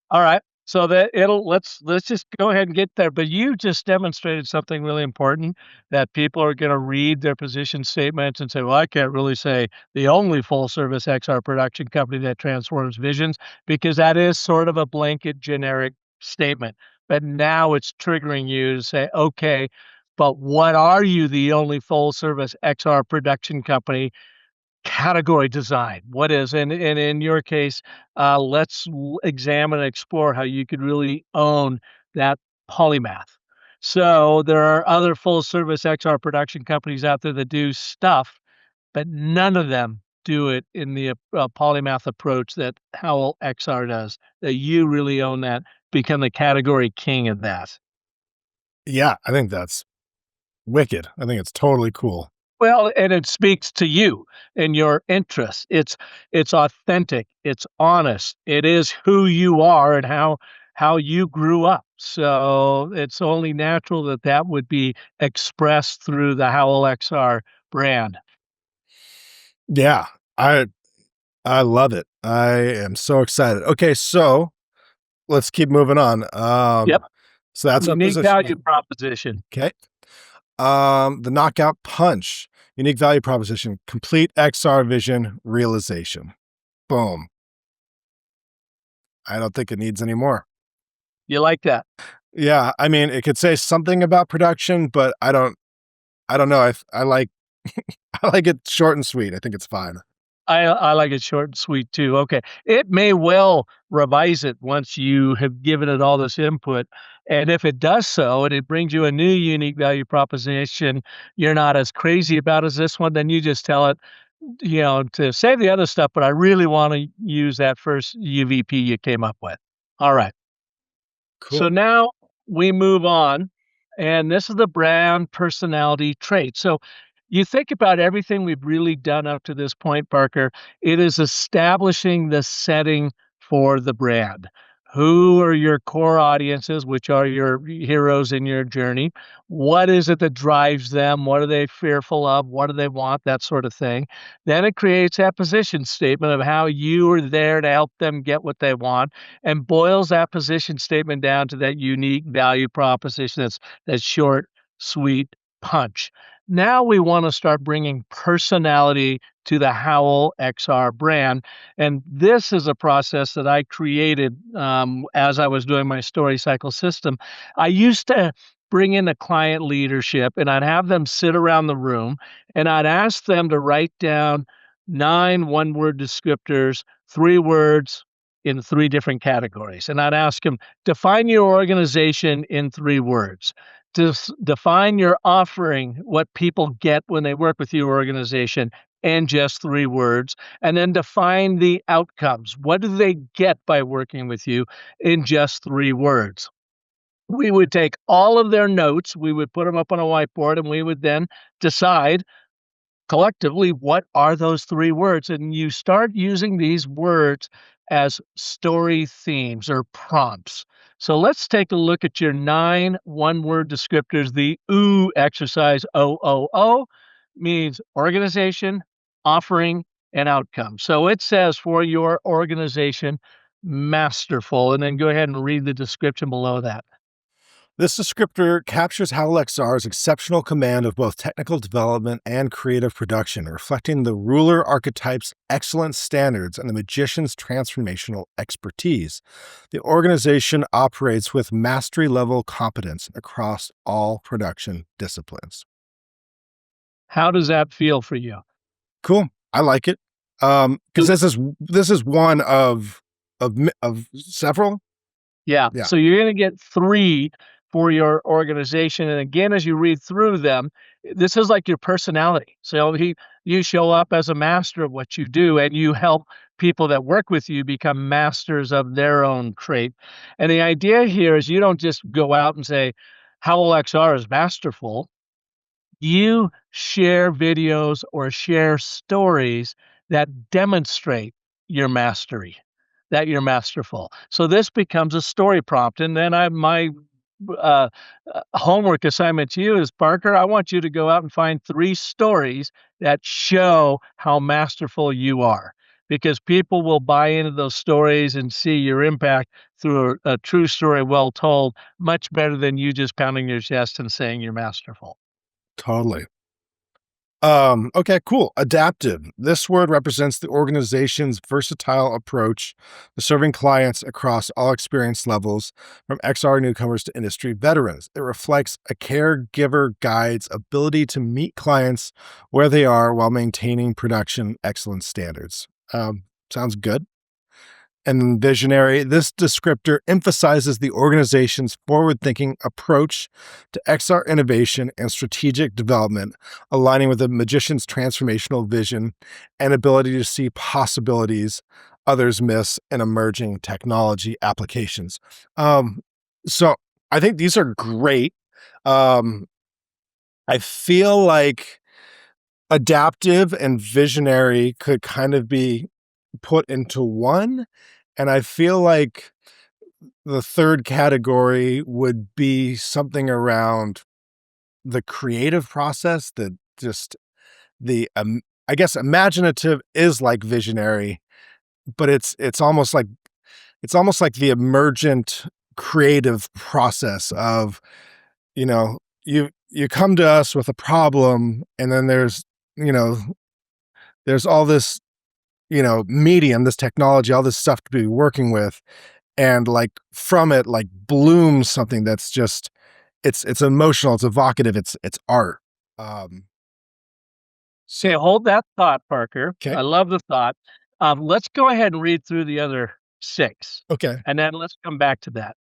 All right. So that let's just go ahead and get there. But you just demonstrated something really important that people are going to read their position statements and say, well, I can't really say the only full service XR production company that transforms visions, because that is sort of a blanket generic statement. But now it's triggering you to say, okay, but what are you the only full service XR production company? Category design. What is, and in your case, let's examine and explore how you could really own that polymath. So there are other full service XR production companies out there that do stuff, but none of them do it in the polymath approach that Howl XR does. That you really own that, become the category king of that. Yeah, I think that's wicked. I think it's totally cool. Well, and it speaks to you and your interests. It's authentic, it's honest, it is who you are and how you grew up. So it's only natural that that would be expressed through the Howl XR brand. Yeah, I I love it. I am so excited. Okay, so let's keep moving on. Yep, So that's our unique value positioning. proposition. Okay. The knockout punch, unique value proposition, complete XR vision realization. Boom. I don't think it needs any more. You like that? Yeah, I mean, it could say something about production, but I don't know. I like I like it short and sweet. I think it's fine. I like it short and sweet too. Okay. It may well revise it once you have given it all this input. And if it does so and it brings you a new unique value proposition you're not as crazy about as this one, then you just tell it, to save the other stuff, but I really want to use that first UVP you came up with. All right. So Cool. now we move on, and this is the brand personality trait. So you think about everything we've really done up to this point, Parker. It is establishing the setting for the brand. Who are your core audiences, which are your heroes in your journey? What is it that drives them? What are they fearful of? What do they want? That sort of thing. Then it creates that position statement of how you are there to help them get what they want and boils that position statement down to that unique value proposition that's short, sweet, punch. Now we want to start bringing personality to the Howell XR brand. And this is a process that I created as I was doing my story cycle system. I used to bring in a client leadership and I'd have them sit around the room and I'd ask them to write down 9 one-word descriptors, 3 words, in 3 different categories. And I'd ask them, define your organization in 3 words. Define your offering, what people get when they work with your organization, in just 3 words. And then define the outcomes. What do they get by working with you in just 3 words? We would take all of their notes, we would put them up on a whiteboard, and we would then decide collectively, what are those 3 words? And you start using these words as story themes or prompts. So let's take a look at your 9 one-word descriptors. The OO exercise, OOO, means organization, offering, and outcome. So it says for your organization, masterful. And then go ahead and read the description below that. This descriptor captures Howell XR's exceptional command of both technical development and creative production, reflecting the ruler archetype's excellent standards and the magician's transformational expertise. The organization operates with mastery level competence across all production disciplines. How does that feel for you? Cool. I like it. Because this is one of several. Yeah. Yeah, So you're going to get 3 for your organization. And again, as you read through them, this is like your personality. So you show up as a master of what you do, and you help people that work with you become masters of their own trait. And the idea here is you don't just go out and say, Howell XR is masterful. You share videos or share stories that demonstrate your mastery, that you're masterful. So this becomes a story prompt. And then my uh, homework assignment to you is, Parker, I want you to go out and find 3 stories that show how masterful you are, because people will buy into those stories and see your impact through a true story well told much better than you just pounding your chest and saying you're masterful. totally. Okay, cool. Adaptive. This word represents the organization's versatile approach to serving clients across all experience levels, from XR newcomers to industry veterans. It reflects a caregiver guide's ability to meet clients where they are while maintaining production excellence standards. Sounds good. And visionary, this descriptor emphasizes the organization's forward thinking approach to XR innovation and strategic development, aligning with the magician's transformational vision and ability to see possibilities others miss in emerging technology applications. So I think these are great. Um, I feel like adaptive and visionary could kind of be put into one. And I feel like the third category would be something around the creative process, that just I guess imaginative is like visionary, but it's almost like the emergent creative process of, you come to us with a problem, and then you know, there's all this, medium, this technology, all this stuff to be working with. And like from it, like blooms something that's just, it's emotional, it's evocative, it's art. Um, Say, hold that thought, Parker. Okay. I love the thought. Let's go ahead and read through the other 6, Okay. and then let's come back to that.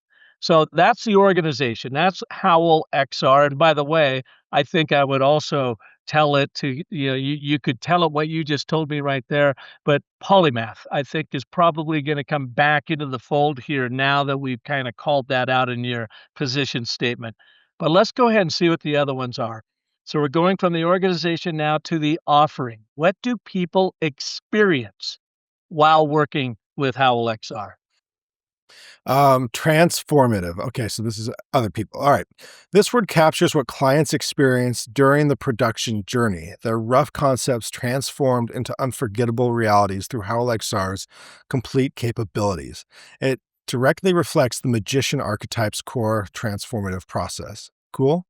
So that's the organization. That's Howell XR. And by the way, I think I would also tell it to, you could tell it what you just told me right there. But polymath, I think, is probably going to come back into the fold here now that we've kind of called that out in your position statement. But let's go ahead and see what the other ones are. So we're going from the organization now to the offering. What do people experience while working with Howell XR? Transformative. Okay, so this is other people. All right. This word captures what clients experience during the production journey, their rough concepts transformed into unforgettable realities through Howell XR's complete capabilities. It directly reflects the magician archetype's core transformative process. Cool?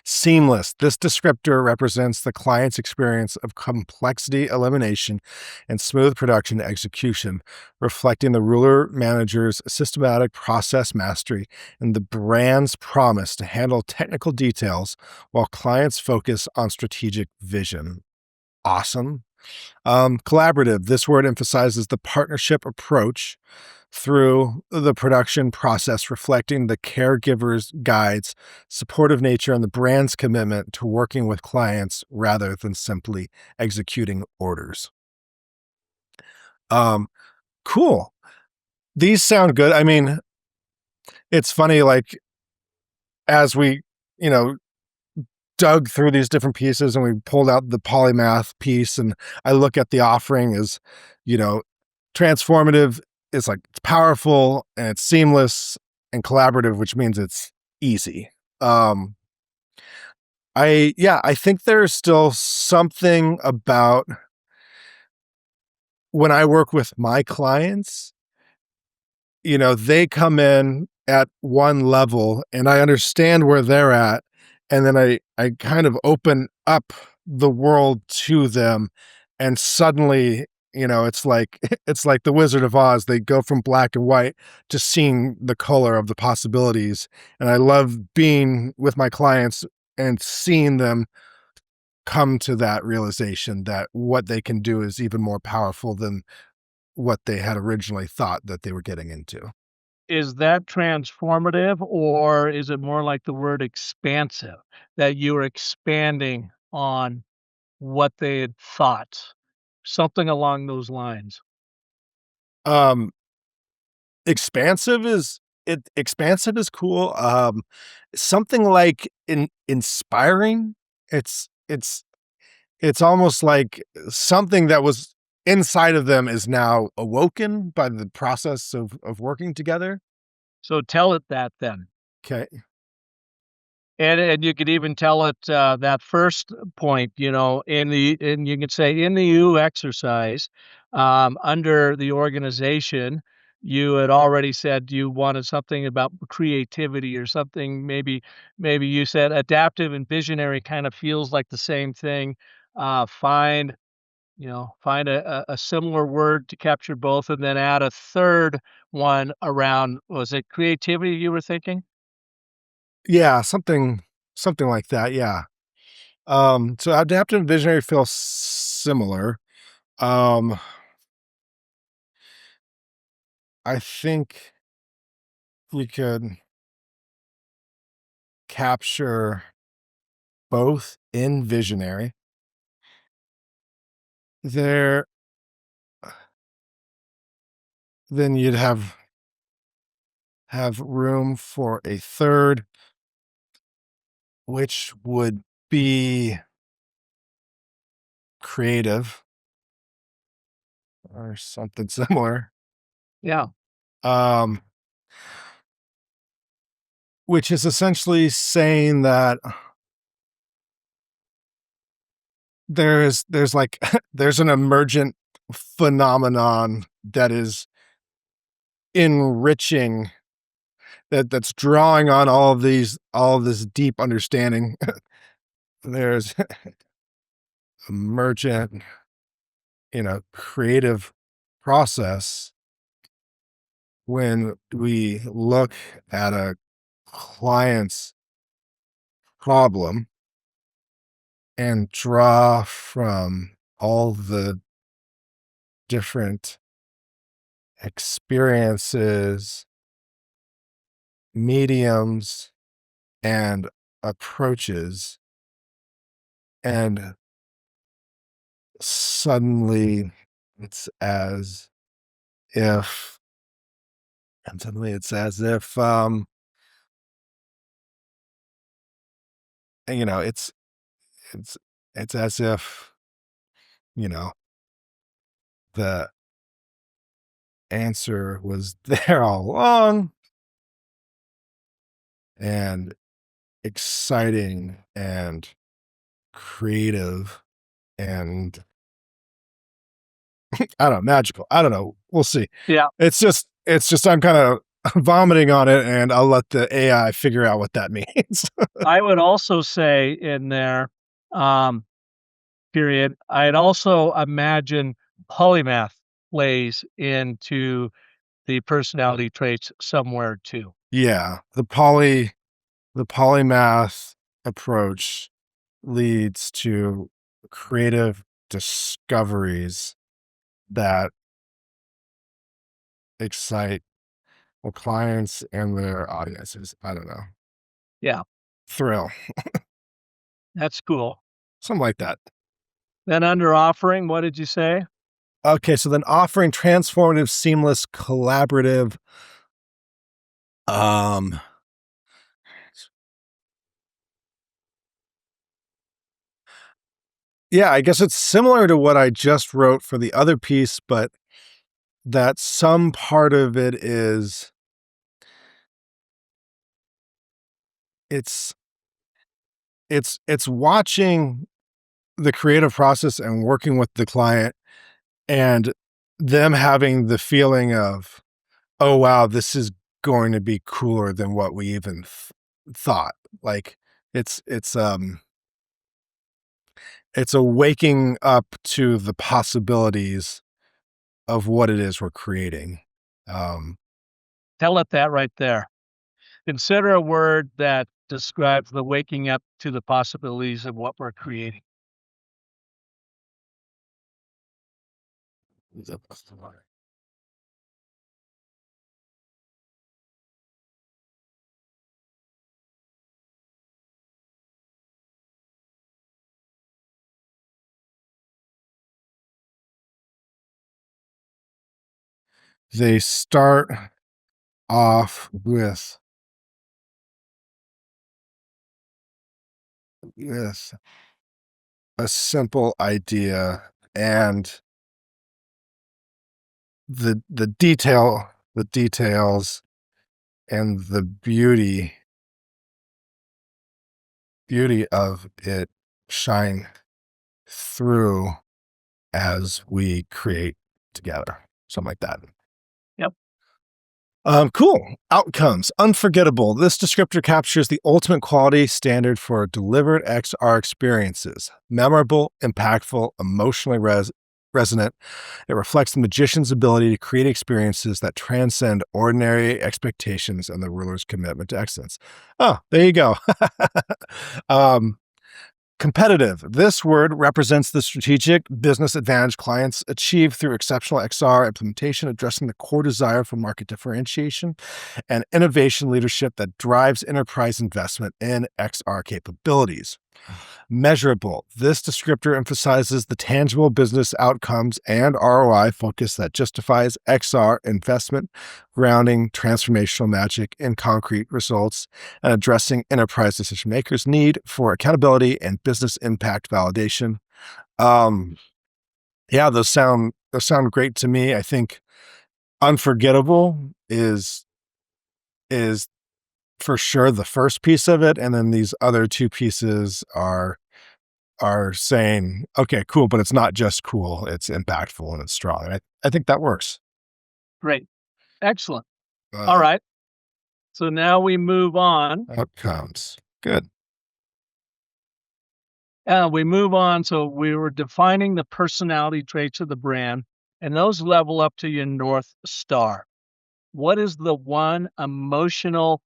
Seamless. This descriptor represents the client's experience of complexity elimination and smooth production execution, reflecting the ruler manager's systematic process mastery and the brand's promise to handle technical details while clients focus on strategic vision. Awesome. Collaborative. This word emphasizes the partnership approach through the production process, reflecting the caregiver's guides, supportive nature, and the brand's commitment to working with clients rather than simply executing orders. Um, cool. These sound good. I mean, it's funny, like, as we, you know, dug through these different pieces and we pulled out the polymath piece, and I look at the offering as, you know, transformative is like it's powerful and it's seamless, and collaborative, which means it's easy. Um, I think there's still something about when I work with my clients, they come in at one level and I understand where they're at. And then I kind of open up the world to them. And suddenly, it's like, it's like the Wizard of Oz. They go from black and white to seeing the color of the possibilities. And I love being with my clients and seeing them come to that realization that what they can do is even more powerful than what they had originally thought that they were getting into. Is that transformative, or is it more like the word expansive, that you're expanding on what they had thought? Something along those lines. Um, expansive is cool. Something like inspiring. It's it's almost like something that was inside of them is now awoken by the process of working together. So tell it that then. Okay. And you could even tell it, that first point, and you could say in the U exercise, under the organization, you had already said you wanted something about creativity or something. Maybe you said adaptive and visionary kind of feels like the same thing. Find a similar word to capture both, and then add a third one around. Was it creativity you were thinking? Yeah, something like that. Yeah. So adaptive and visionary feel similar. Um, I think we could capture both in visionary. There, then you'd have room for a third, which would be creative or something similar. Yeah. Um, which is essentially saying that there's like there's an emergent phenomenon that is enriching, that's drawing on all of this deep understanding. There's emergent, creative process when we look at a client's problem and draw from all the different experiences, mediums, and approaches, and suddenly it's as if it's as if you know it's it's as if you know the answer was there all along, and exciting and creative and I don't know, magical. I don't know. We'll see. Yeah. It's just I'm kind of vomiting on it, and I'll let the AI figure out what that means. I would also say in there, um, period, I'd also imagine polymath plays into the personality traits somewhere too. Yeah, the polymath approach leads to creative discoveries that excite, well, clients and their audiences. I don't know. Yeah, Thrill, that's cool. something like that. Then under offering, what did you say? Okay, so then offering transformative, seamless, collaborative, um, yeah, I guess it's similar to what I just wrote for the other piece, but that some part of it is it's it's watching the creative process and working with the client and them having the feeling of, "Oh, wow, this is going to be cooler than what we even thought." Like, it's it's, um it's a waking up to the possibilities of what it is we're creating. Um, Tell it that right there. Consider a word that describes the waking up to the possibilities of what we're creating. they start off with a simple idea, and the details and the beauty of it shine through as we create together. Something like that. Yep. Cool. Outcomes. Unforgettable. This descriptor captures the ultimate quality standard for delivered XR experiences. Memorable, impactful, emotionally resonant. It reflects the magician's ability to create experiences that transcend ordinary expectations and the ruler's commitment to excellence. Oh, there you go. um, Competitive. This word represents the strategic business advantage clients achieve through exceptional XR implementation, addressing the core desire for market differentiation and innovation leadership that drives enterprise investment in XR capabilities. Measurable. This descriptor emphasizes the tangible business outcomes and ROI focus that justifies XR investment, grounding transformational magic in concrete results and addressing enterprise decision makers' need for accountability and business impact validation. Um, yeah, those sound great to me. I think unforgettable is for sure the first piece of it, and then these other two pieces are saying, okay, cool, but it's not just cool, it's impactful and it's strong. And I think that works. Great. Excellent. All Uh, right. So now we move on. Outcomes. Good. We move on. So we were defining the personality traits of the brand, and those level up to your North Star. What is the one emotional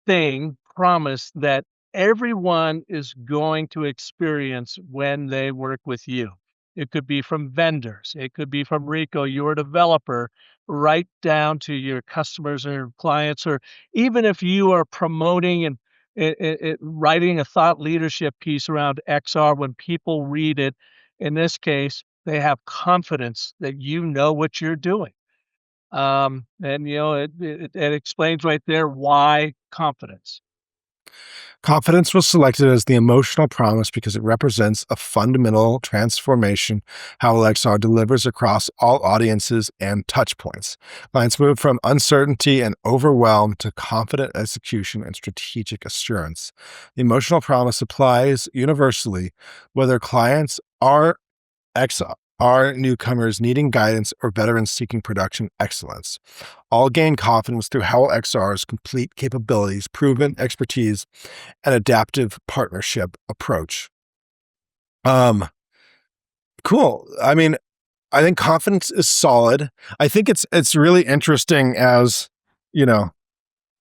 thing, promise that everyone is going to experience when they work with you. It could be from vendors, it could be from Rico, your developer, right down to your customers or clients, or even if you are promoting and writing a thought leadership piece around XR, when people read it, in this case, they have confidence that you know what you're doing. And it explains right there why confidence. Confidence was selected as the emotional promise because it represents a fundamental transformation how LXR delivers across all audiences and touch points. Clients move from uncertainty and overwhelm to confident execution and strategic assurance. The emotional promise applies universally, whether clients are are newcomers needing guidance or veterans seeking production excellence. All gain confidence through Howell XR's complete capabilities, proven expertise, and adaptive partnership approach. Um, cool. I mean, I think confidence is solid. I think it's really interesting as, you know,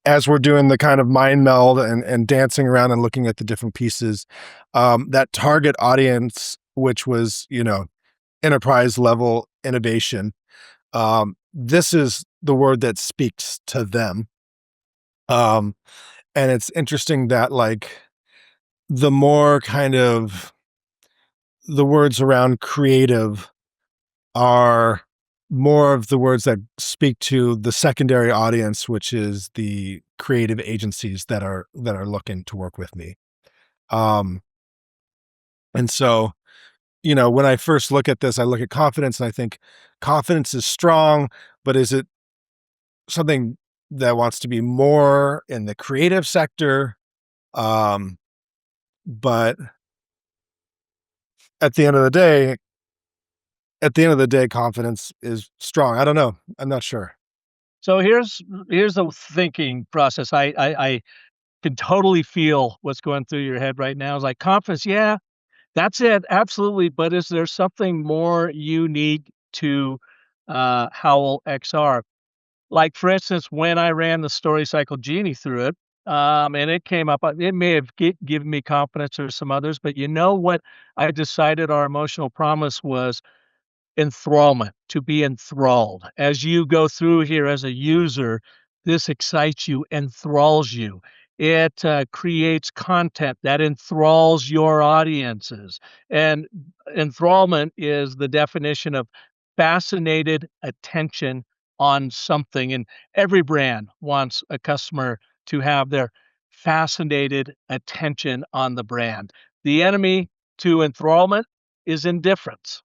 as we're doing the kind of mind meld and dancing around and looking at the different pieces, that target audience, which was, enterprise level innovation. This is the word that speaks to them. Um, and it's interesting that like the more kind of the words around creative are more of the words that speak to the secondary audience, which is the creative agencies that are looking to work with me. Um, and so, when I first look at this, I look at confidence and I think confidence is strong, but is it something that wants to be more in the creative sector? Um, but at the end of the day, confidence is strong. I don't know. I'm not sure. So here's the thinking process. I can totally feel what's going through your head right now. It's like confidence, yeah, that's it, absolutely. But is there something more unique to Howl XR? Like for instance, when I ran the StoryCycle Genie through it, and it came up, it may have given me confidence or some others, but you know what? I decided our emotional promise was enthrallment, to be enthralled. As you go through here as a user, this excites you, enthralls you. It creates content that enthralls your audiences. And enthrallment is the definition of fascinated attention on something. And every brand wants a customer to have their fascinated attention on the brand. The enemy to enthrallment is indifference.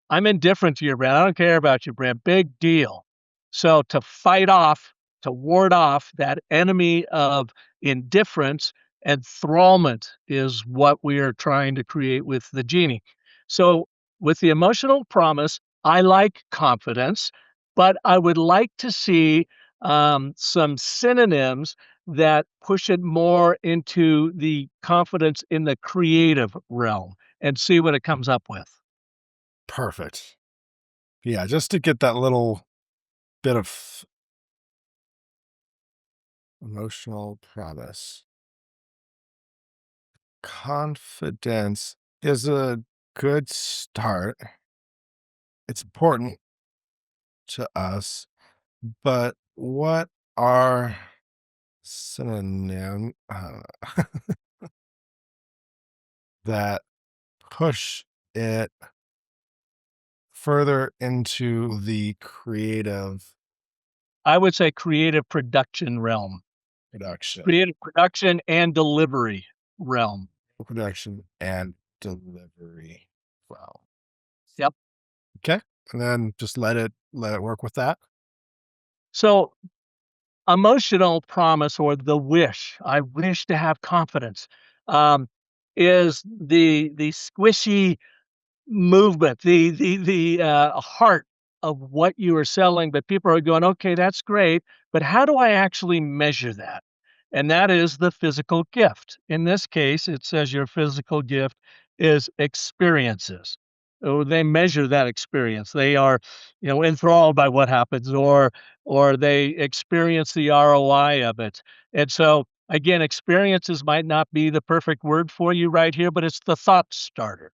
I'm indifferent to your brand. I don't care about your brand. Big deal. So to fight off, to ward off that enemy of indifference, enthrallment is what we are trying to create with the Genie. So with the emotional promise, I like confidence, but I would like to see some synonyms that push it more into the confidence in the creative realm and see what it comes up with. Perfect. Yeah, just to get that little bit of emotional promise. Confidence is a good start. It's important to us, but what are synonym that push it further into the creative I would say creative production realm, production, creative production and delivery realm. and delivery? Wow. Yep. Okay. And then just let it work with that. So emotional promise or the wish, I wish to have confidence, um, is the squishy movement, the heart of what you are selling, but people are going, "Okay, that's great, but how do I actually measure that?" And that is the physical gift. In this case, it says your physical gift is experiences. Oh, they measure that experience. They are, enthralled by what happens or they experience the ROI of it. And so Again, experiences might not be the perfect word for you right here, but it's the thought starter.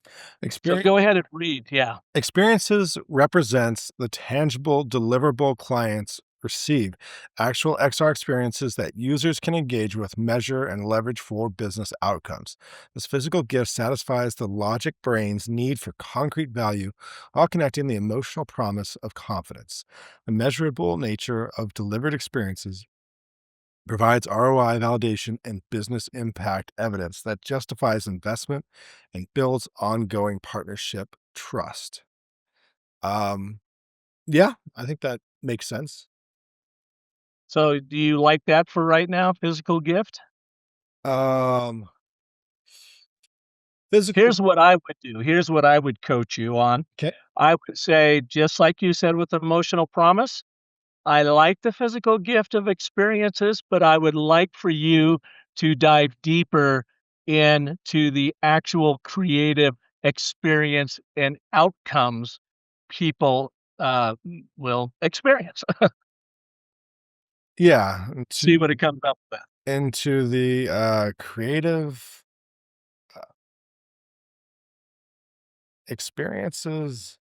So Experience go ahead and read. Yeah. Experiences represents the tangible, deliverable clients receive, actual XR experiences that users can engage with, measure, and leverage for business outcomes. This physical gift satisfies the logic brain's need for concrete value while connecting the emotional promise of confidence. The measurable nature of delivered experiences provides ROI validation and business impact evidence that justifies investment and builds ongoing partnership trust. Um, yeah, I think that makes sense. So do you like that for right now, physical gift? Um, physical. Here's what I would do. Here's what I would coach you on. Okay. I would say, just like you said with emotional promise, I like the physical gift of experiences, but I would like for you to dive deeper into the actual creative experience and outcomes people will experience. Yeah, See what it comes up with. into the creative experiences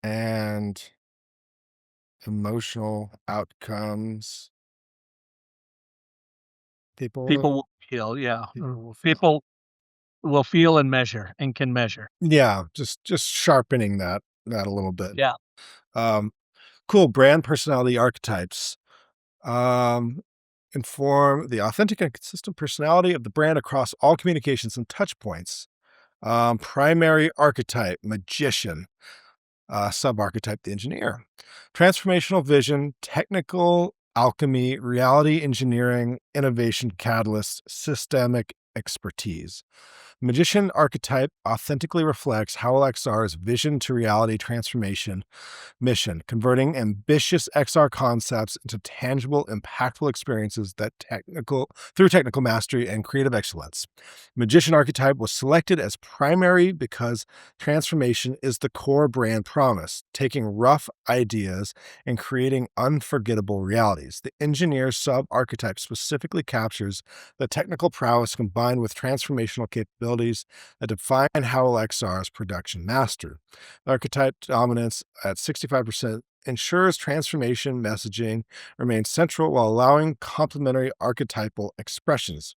and emotional outcomes. People, People will feel, yeah. people will feel. People will feel and measure and can measure. Yeah, just sharpening that a little bit. Yeah. Um, cool brand personality archetypes. Um, inform the authentic and consistent personality of the brand across all communications and touch points. Primary archetype, magician. Sub-archetype, the engineer. Transformational vision, technical alchemy, reality engineering, innovation catalyst, systemic expertise. Magician archetype authentically reflects Howell XR's vision to reality transformation mission, converting ambitious XR concepts into tangible, impactful experiences that through technical mastery and creative excellence. Magician archetype was selected as primary because transformation is the core brand promise, taking rough ideas and creating unforgettable realities. The engineer sub archetype specifically captures the technical prowess combined with transformational capabilities that define Howell XR's production master. Archetype dominance at 65% ensures transformation messaging remains central while allowing complementary archetypal expressions.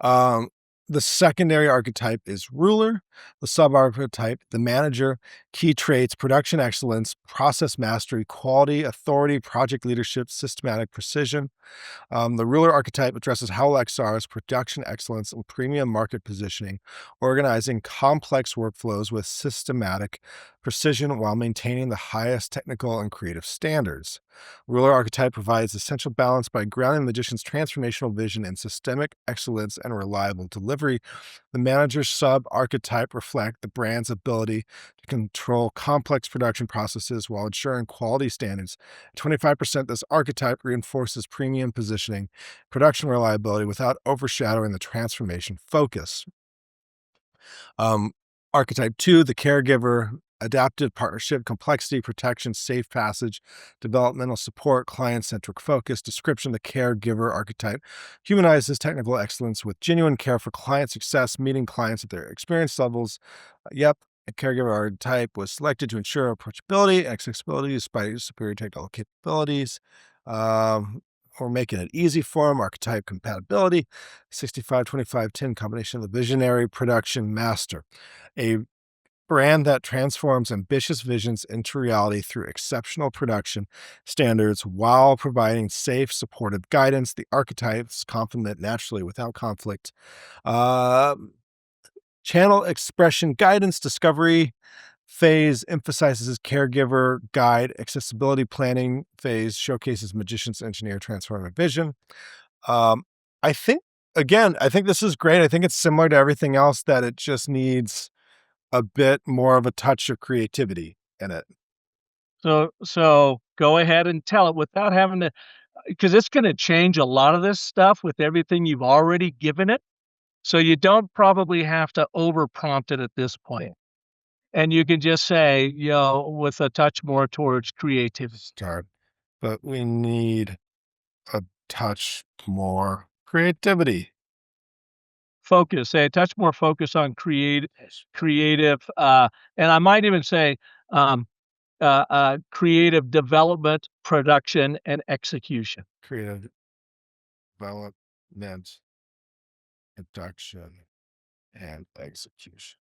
Um, the secondary archetype is ruler, the sub archetype, the manager, key traits, production excellence, process mastery, quality, authority, project leadership, systematic precision. The ruler archetype addresses Howell XR's production excellence and premium market positioning, organizing complex workflows with systematic precision while maintaining the highest technical and creative standards. Ruler archetype provides essential balance by grounding the magician's transformational vision in systemic excellence and reliable delivery. The manager's sub archetype reflect the brand's ability to control complex production processes while ensuring quality standards. 25%, this archetype reinforces premium positioning, production reliability without overshadowing the transformation focus. Um, Archetype 2, the caregiver, adaptive partnership, complexity, protection, safe passage, developmental support, client centric focus. Description: the caregiver archetype humanizes technical excellence with genuine care for client success, meeting clients at their experience levels. Yep. A caregiver archetype was selected to ensure approachability and accessibility despite superior technical capabilities. Um, we're making it easy for them. Archetype compatibility, 65-25-10 combination of the visionary production master. A brand that transforms ambitious visions into reality through exceptional production standards while providing safe, supportive guidance. The archetypes complement naturally without conflict. Uh, Channel expression guidance discovery phase emphasizes caregiver guide. Accessibility planning phase showcases magician's engineer transformative vision. Um, I think I think this is great. I think it's similar to everything else, that it just needs a bit more of a touch of creativity in it. So go ahead and tell it without having to, because it's gonna change a lot of this stuff with everything you've already given it. So you don't probably have to over prompt it at this point. And you can just say, with a touch more towards creativity. Start, but we need a touch more creativity. Focus, say a touch more focus on creative, and I might even say, um, creative development, production, and execution. Creative development, production, and execution.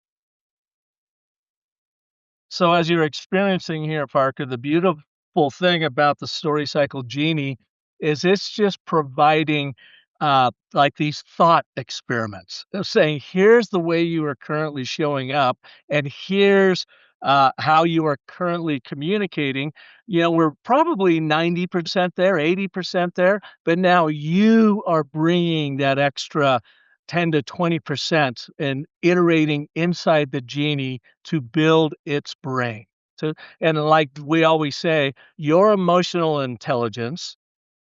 So as you're experiencing here, Parker, the beautiful thing about the Story Cycle Genie is it's just providing like these thought experiments of saying, here's the way you are currently showing up, and here's how you are currently communicating. You know, we're probably 90% there, 80% there, but now you are bringing that extra 10 to 20% and iterating inside the genie to build its brain. So, and like we always say, your emotional intelligence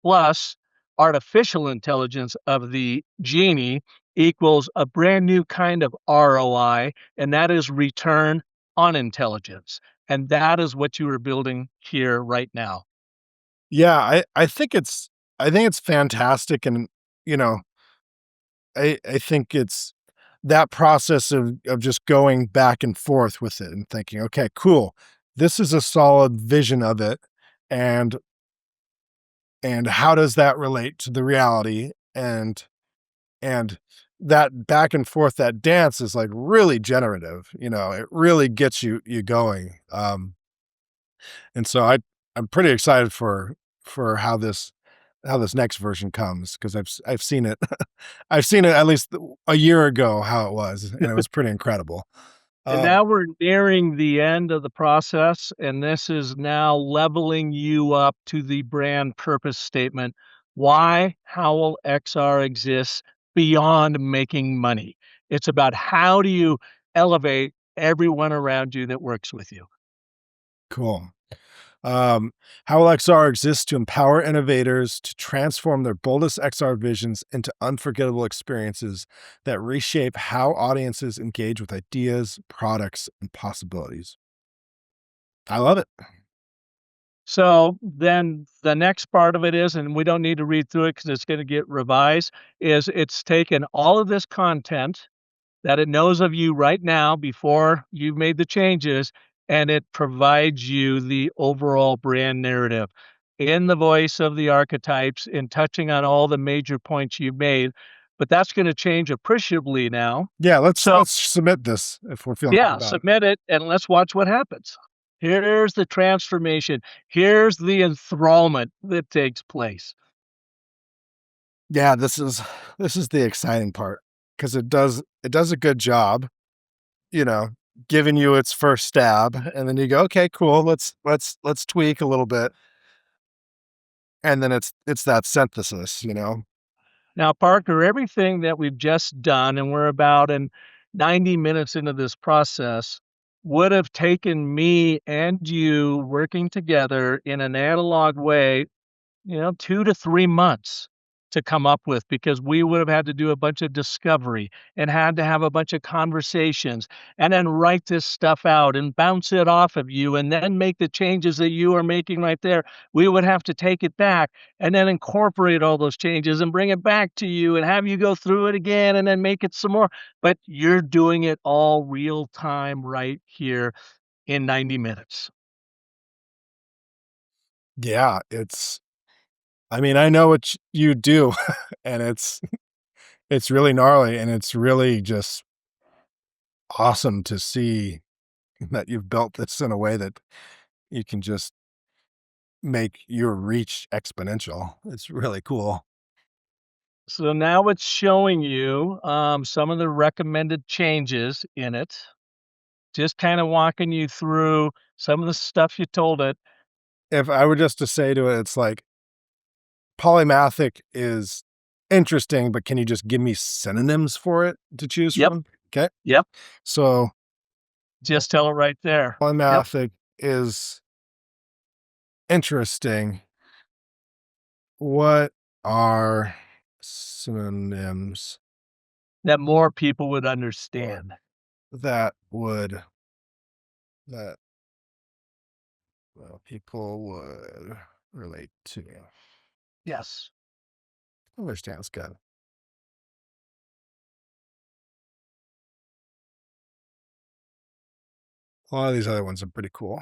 plus artificial intelligence of the genie equals a brand new kind of ROI, and that is return on intelligence. And that is what you are building here right now. Yeah, I think it's fantastic, and you know, I think it's that process of just going back and forth with it and thinking, okay, cool, this is a solid vision of it, and how does that relate to the reality? And that back and forth, that dance is like really generative. You know, it really gets you going. And so I'm pretty excited for how this next version comes, because I've seen it. I've seen it at least a year ago how it was, and it was pretty incredible. And Um, now we're nearing the end of the process, and this is now leveling you up to the brand purpose statement, why Howell XR exists beyond making money. It's about how do you elevate everyone around you that works with you. cool. How will XR exists to empower innovators to transform their boldest XR visions into unforgettable experiences that reshape how audiences engage with ideas, products, and possibilities. I love it. So then the next part of it is, and we don't need to read through it because it's going to get revised, is it's taken all of this content that it knows of you right now before you've made the changes, and it provides you the overall brand narrative in the voice of the archetypes in touching on all the major points you've made. But that's going to change appreciably now. Yeah, So, let's submit this if we're feeling good yeah, about it. submit it and let's watch what happens. Here's the transformation. Here's the enthrallment that takes place. Yeah, this is the exciting part, because it does a good job, you know, giving you its first stab, and then you go, okay, cool, let's tweak a little bit, and then it's that synthesis, you know. Now, Parker, everything that we've just done, and we're about in 90 minutes into this process, would have taken me and you working together in an analog way, 2 to 3 months to come up with, because we would have had to do a bunch of discovery and had to have a bunch of conversations and then write this stuff out and bounce it off of you and then make the changes that you are making right there. We would have to take it back and then incorporate all those changes and bring it back to you and have you go through it again and then make it some more. But you're doing it all real time right here in 90 minutes. Yeah, I mean, I know what you do, and it's really gnarly, and it's really just awesome to see that you've built this in a way that you can just make your reach exponential. It's really cool. So now it's showing you some of the recommended changes in it, just kind of walking you through some of the stuff you told it. If I were just to say to it, it's like, polymathic is interesting, but can you just give me synonyms for it to choose Yep. from? Okay. Yep. So Just tell it right there. Yep. polymathic is interesting. What are synonyms That more people would for understand. that would that people would relate to? Yes. Understands good. A lot of these other ones are pretty cool.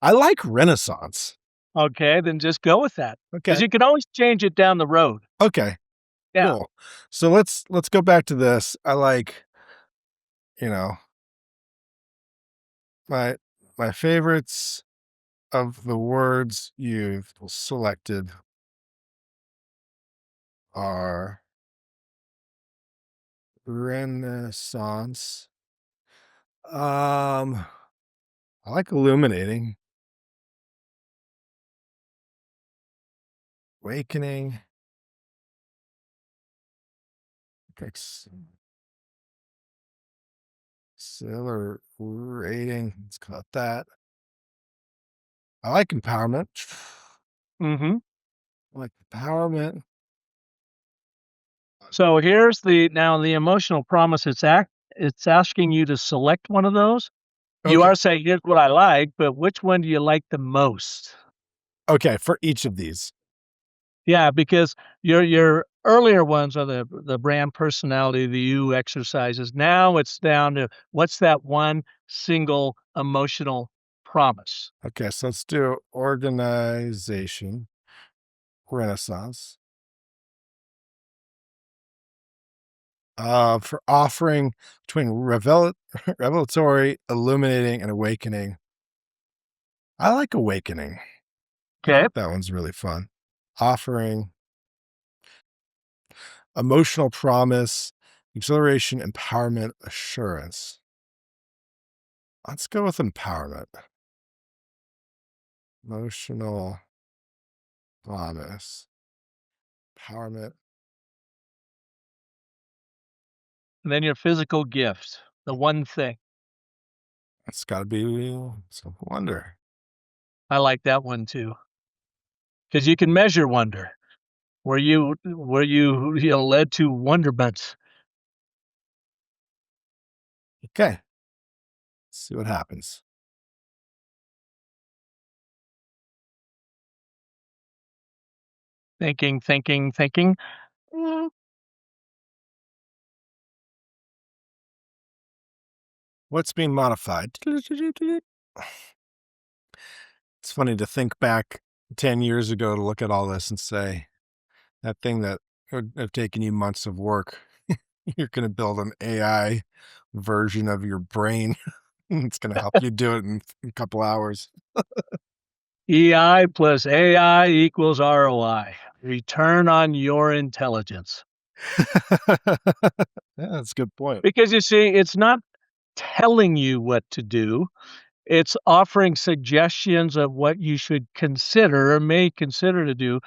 I like Renaissance. Okay, then just go with that because Okay. you can always change it down the road. Okay. Yeah. Cool. So let's go back to this. I like, you know, my my favorites of the words you've selected are Renaissance. I like illuminating, awakening, ex- exhilarating. Let's call it that. I like empowerment. Mhm. I like empowerment. So here's the emotional promise, it's asking you to select one of those. You Okay. are saying, "Here's what I like," but which one do you like the most? Okay. For each of these. Yeah, because your earlier ones are the brand personality, the you exercises. Now it's down to what's that one single emotional promise? Okay. So let's do organization, Renaissance. For offering between revelatory, illuminating, and awakening. I like awakening. I Okay. think that one's really fun. Offering emotional promise, exhilaration, empowerment, assurance. Let's go with empowerment. Emotional promise, empowerment. And then your physical gift, the one thing. That's got to be some wonder. I like that one too, because you can measure wonder. Were you led to wonderment? Okay, let's see what happens. Thinking, thinking, thinking. Mm, What's being modified? It's funny to think back 10 years ago to look at all this and say, that thing that would have taken you months of work, you're going to build an AI version of your brain. It's going to help you do it in a couple hours. EI plus AI equals ROI. Return on your intelligence. Yeah, that's a good point. Because you see, it's not telling you what to do. It's offering suggestions of what you should consider or may consider to do,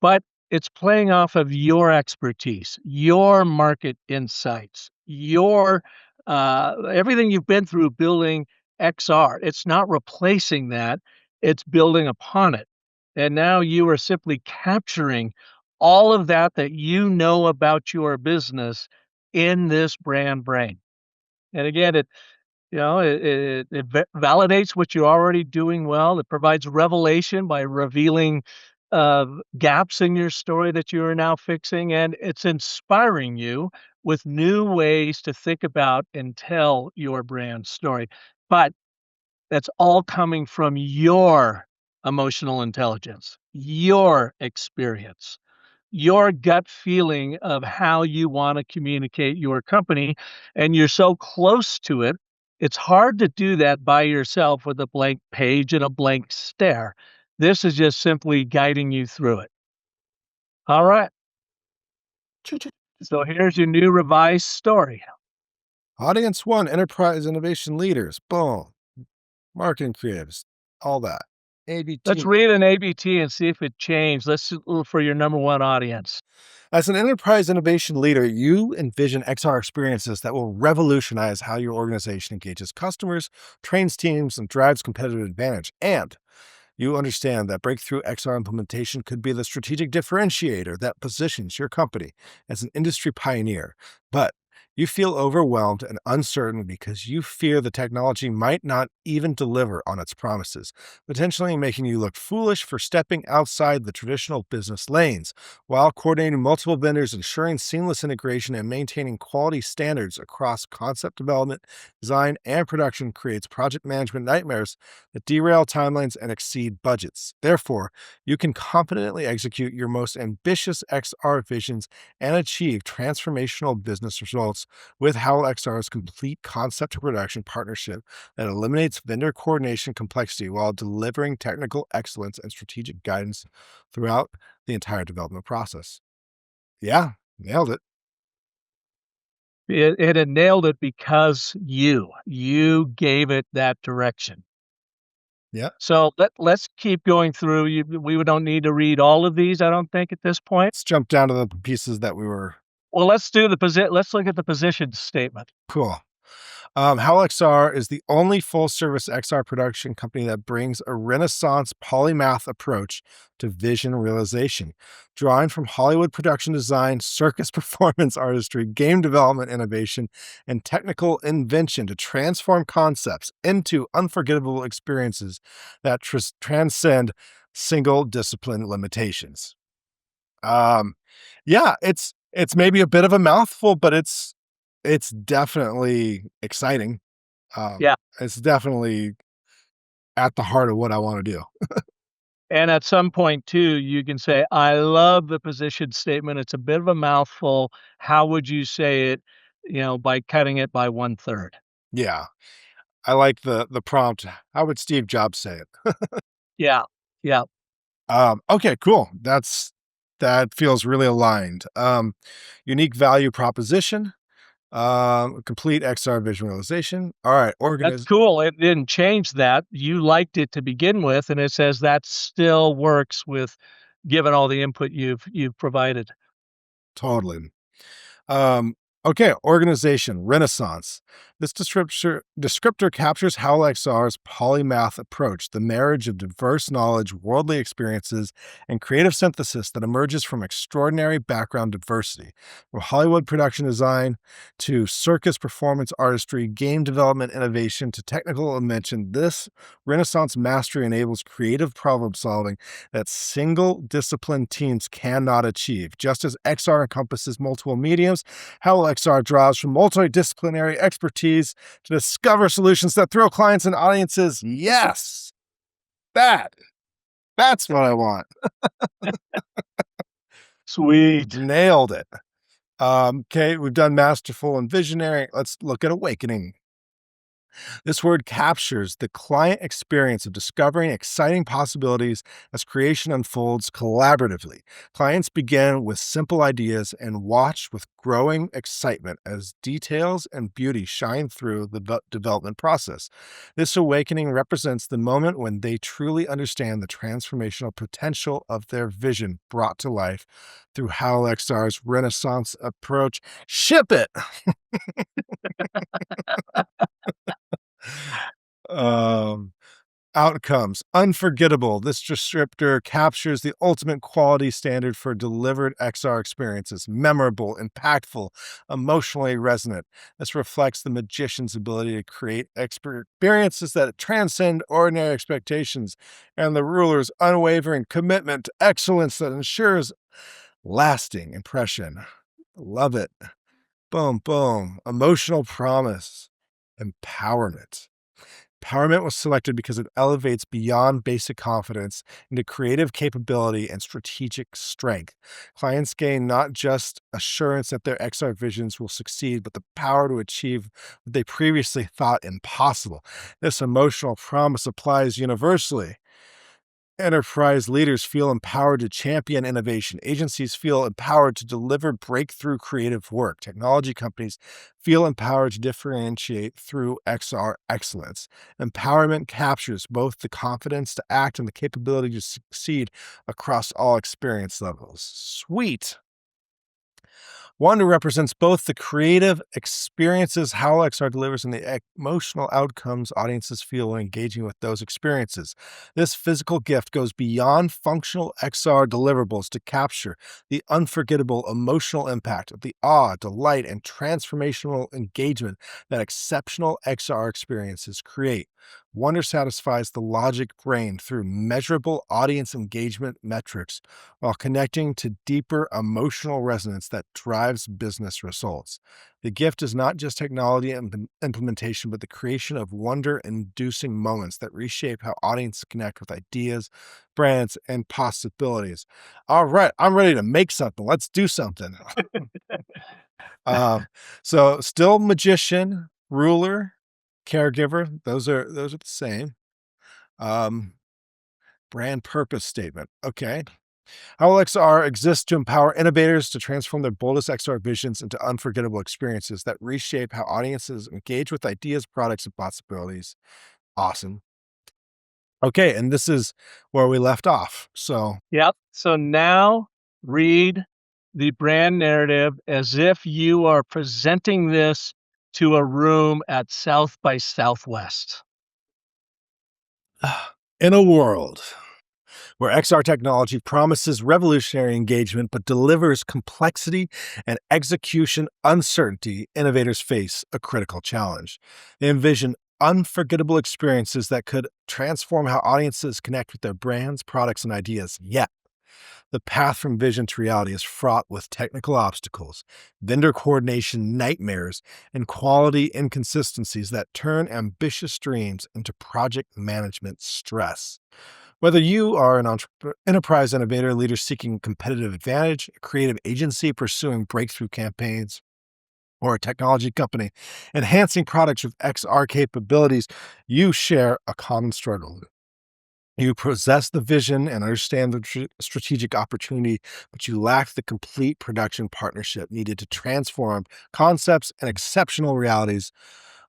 but it's playing off of your expertise, your market insights, your everything you've been through building XR. It's not replacing that, it's building upon it. And now you are simply capturing all of that you know about your business in this brand brain. And again, it validates what you're already doing well. It provides revelation by revealing uh, gaps in your story that you are now fixing, and it's inspiring you with new ways to think about and tell your brand story. But that's all coming from your emotional intelligence, your experience, your gut feeling of how you want to communicate your company, and you're so close to it, it's hard to do that by yourself with a blank page and a blank stare. This is just simply guiding you through it. All right. So here's your new revised story. Audience one, enterprise innovation leaders. Boom. Marketing creatives. All that. Let's ABT. read an ABT and see if it changed. Let's look for your number one audience. As an enterprise innovation leader, you envision XR experiences that will revolutionize how your organization engages customers, trains teams, and drives competitive advantage. And you understand that breakthrough XR implementation could be the strategic differentiator that positions your company as an industry pioneer. But You feel overwhelmed and uncertain because you fear the technology might not even deliver on its promises, potentially making you look foolish for stepping outside the traditional business lanes. While coordinating multiple vendors, ensuring seamless integration, and maintaining quality standards across concept development, design, and production creates project management nightmares that derail timelines and exceed budgets. Therefore, you can confidently execute your most ambitious XR visions and achieve transformational business results with Howl XR's complete concept to production partnership that eliminates vendor coordination complexity while delivering technical excellence and strategic guidance throughout the entire development process. Yeah, nailed it. It had nailed it because you gave it that direction. Yeah. So let's keep going through. We don't need to read all of these, I don't think, at this point. Let's jump down to the pieces that we were Well, let's look at the position statement. cool. Howl XR is the only full service XR production company that brings a Renaissance polymath approach to vision realization, drawing from Hollywood production design, circus performance artistry, game development innovation, and technical invention to transform concepts into unforgettable experiences that transcend single discipline limitations. Um, yeah, it's maybe a bit of a mouthful, but it's definitely exciting. Yeah. It's definitely at the heart of what I want to do. And at some point too, you can say, I love the position statement. It's a bit of a mouthful. How would you say it, by cutting it by 1/3? Yeah, I like the prompt. How would Steve Jobs say it? Yeah. Yeah. Okay, cool. That feels really aligned. Unique value proposition. Complete XR visualization. All right, That's organize. cool. It didn't change that. You liked it to begin with, and it says that still works with given all the input you've provided. Totally. Um, okay, organization, Renaissance. This descriptor captures Howl XR's polymath approach, the marriage of diverse knowledge, worldly experiences, and creative synthesis that emerges from extraordinary background diversity. From Hollywood production design to circus performance artistry, game development innovation to technical invention, this Renaissance mastery enables creative problem solving that single discipline teams cannot achieve. Just as XR encompasses multiple mediums, Howl XR draws from multidisciplinary expertise to discover solutions that thrill clients and audiences. Yes, that's what I want. Sweet. Nailed it. Okay, we've done masterful and visionary. Let's look at awakening. This word captures the client experience of discovering exciting possibilities as creation unfolds collaboratively. Clients begin with simple ideas and watch with growing excitement as details and beauty shine through the development process. This awakening represents the moment when they truly understand the transformational potential of their vision brought to life through Howl XR's Renaissance approach. Ship it! Um, Outcomes unforgettable. This descriptor captures the ultimate quality standard for delivered XR experiences memorable, impactful, emotionally resonant. This reflects the magician's ability to create experiences that transcend ordinary expectations and the ruler's unwavering commitment to excellence that ensures lasting impression. Love it. Boom, boom. Emotional promise, empowerment. Empowerment was selected because it elevates beyond basic confidence into creative capability and strategic strength. Clients gain not just assurance that their XR visions will succeed, but the power to achieve what they previously thought impossible. This emotional promise applies universally. Enterprise leaders feel empowered to champion innovation. Agencies feel empowered to deliver breakthrough creative work. Technology companies feel empowered to differentiate through XR excellence. Empowerment captures both the confidence to act and the capability to succeed across all experience levels. Sweet. Wonder represents both the creative experiences Howl XR delivers and the emotional outcomes audiences feel when engaging with those experiences. This physical gift goes beyond functional XR deliverables to capture the unforgettable emotional impact of the awe, delight, and transformational engagement that exceptional XR experiences create. Wonder satisfies the logic brain through measurable audience engagement metrics while connecting to deeper emotional resonance that drives business results. The gift is not just technology implementation, but the creation of wonder inducing moments that reshape how audiences connect with ideas, brands, and possibilities. All right, I'm ready to make something. Let's do something. Um, so still magician, ruler, caregiver, those are the same. Um, brand purpose statement. Okay. How XR exists to empower innovators to transform their boldest XR visions into unforgettable experiences that reshape how audiences engage with ideas, products, and possibilities. Awesome. Okay, and this is where we left off. So, Yep. So now read the brand narrative as if you are presenting this to a room at South by Southwest. in a world where XR technology promises revolutionary engagement but delivers complexity and execution uncertainty, innovators face a critical challenge. They envision unforgettable experiences that could transform how audiences connect with their brands, products, and ideas. Yet, the path from vision to reality is fraught with technical obstacles, vendor coordination nightmares, and quality inconsistencies that turn ambitious dreams into project management stress. Whether you are an enterprise innovator, leader seeking competitive advantage, a creative agency pursuing breakthrough campaigns, or a technology company enhancing products with XR capabilities, you share a common struggle. You possess the vision and understand the strategic opportunity, but you lack the complete production partnership needed to transform concepts and exceptional realities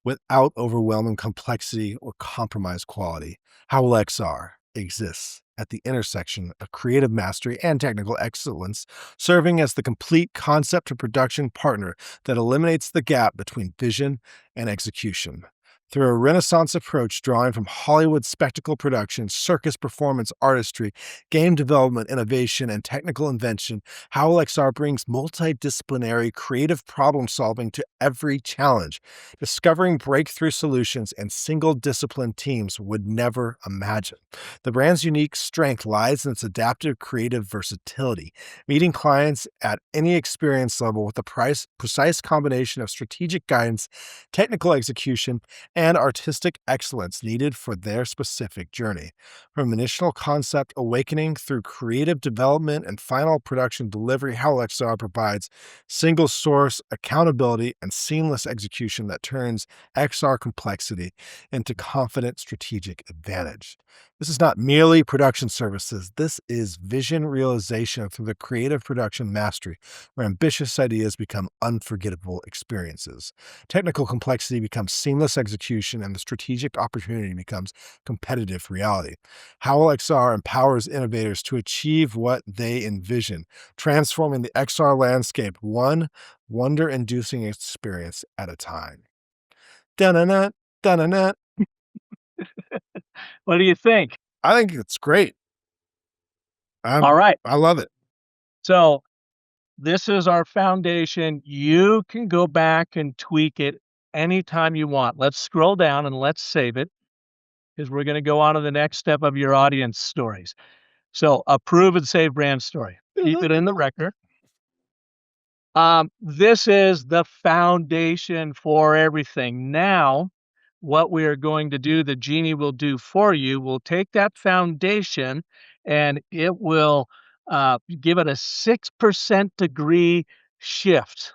without overwhelming complexity or compromised quality. Howl XR exists at the intersection of creative mastery and technical excellence, serving as the complete concept to production partner that eliminates the gap between vision and execution. Through a Renaissance approach drawing from Hollywood spectacle production, circus performance artistry, game development, innovation, and technical invention, Howl XR brings multidisciplinary creative problem solving to every challenge, discovering breakthrough solutions and single discipline teams would never imagine. The brand's unique strength lies in its adaptive creative versatility, meeting clients at any experience level with a precise combination of strategic guidance, technical execution, and artistic excellence needed for their specific journey. From initial concept awakening through creative development and final production delivery, Howl XR provides single source accountability and seamless execution that turns XR complexity into confident strategic advantage. This is not merely production services. This is vision realization through the creative production mastery, where ambitious ideas become unforgettable experiences. Technical complexity becomes seamless execution, and the strategic opportunity becomes competitive reality. Howl XR empowers innovators to achieve what they envision, transforming the XR landscape one wonder inducing experience at a time. Dun-dun-dun, dun-dun-dun. What do you think? I think it's great. All right. I love it. So this is our foundation. You can go back and tweak it anytime you want. Let's scroll down and let's save it because we're going to go on to the next step of your audience stories. So approve and save brand story. Keep it in the record. This is the foundation for everything. Now, what we are going to do, the Genie will do for you, will take that foundation and it will give it a 6% degree shift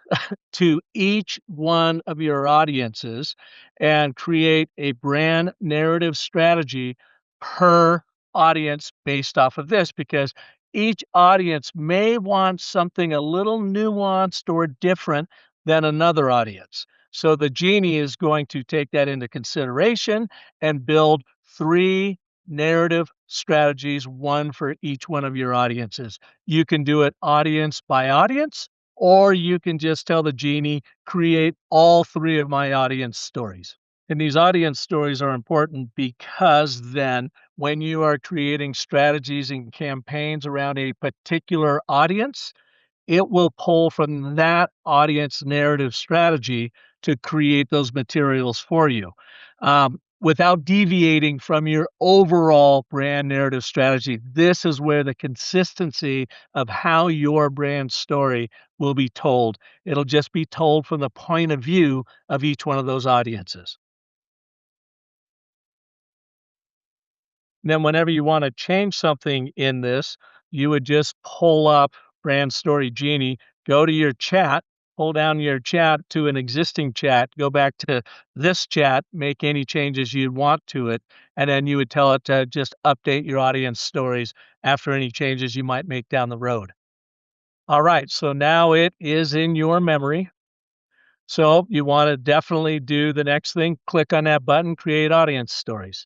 to each one of your audiences and create a brand narrative strategy per audience based off of this because each audience may want something a little nuanced or different than another audience. So the Genie is going to take that into consideration and build 3 narrative strategies, one for each one of your audiences. You can do it audience by audience, or you can just tell the Genie, create all 3 of my audience stories. And these audience stories are important because then when you are creating strategies and campaigns around a particular audience, it will pull from that audience narrative strategy to create those materials for you, without deviating from your overall brand narrative strategy. This is where the consistency of how your brand story will be told. It'll just be told from the point of view of each one of those audiences. Then whenever you wanna change something in this, you would just pull up Brand Story Genie, go to your chat, pull down your chat to an existing chat, go back to this chat, make any changes you'd want to it, and then you would tell it to just update your audience stories after any changes you might make down the road. Alright, so now it is in your memory. So you wanna definitely do the next thing, click on that button, Create Audience Stories.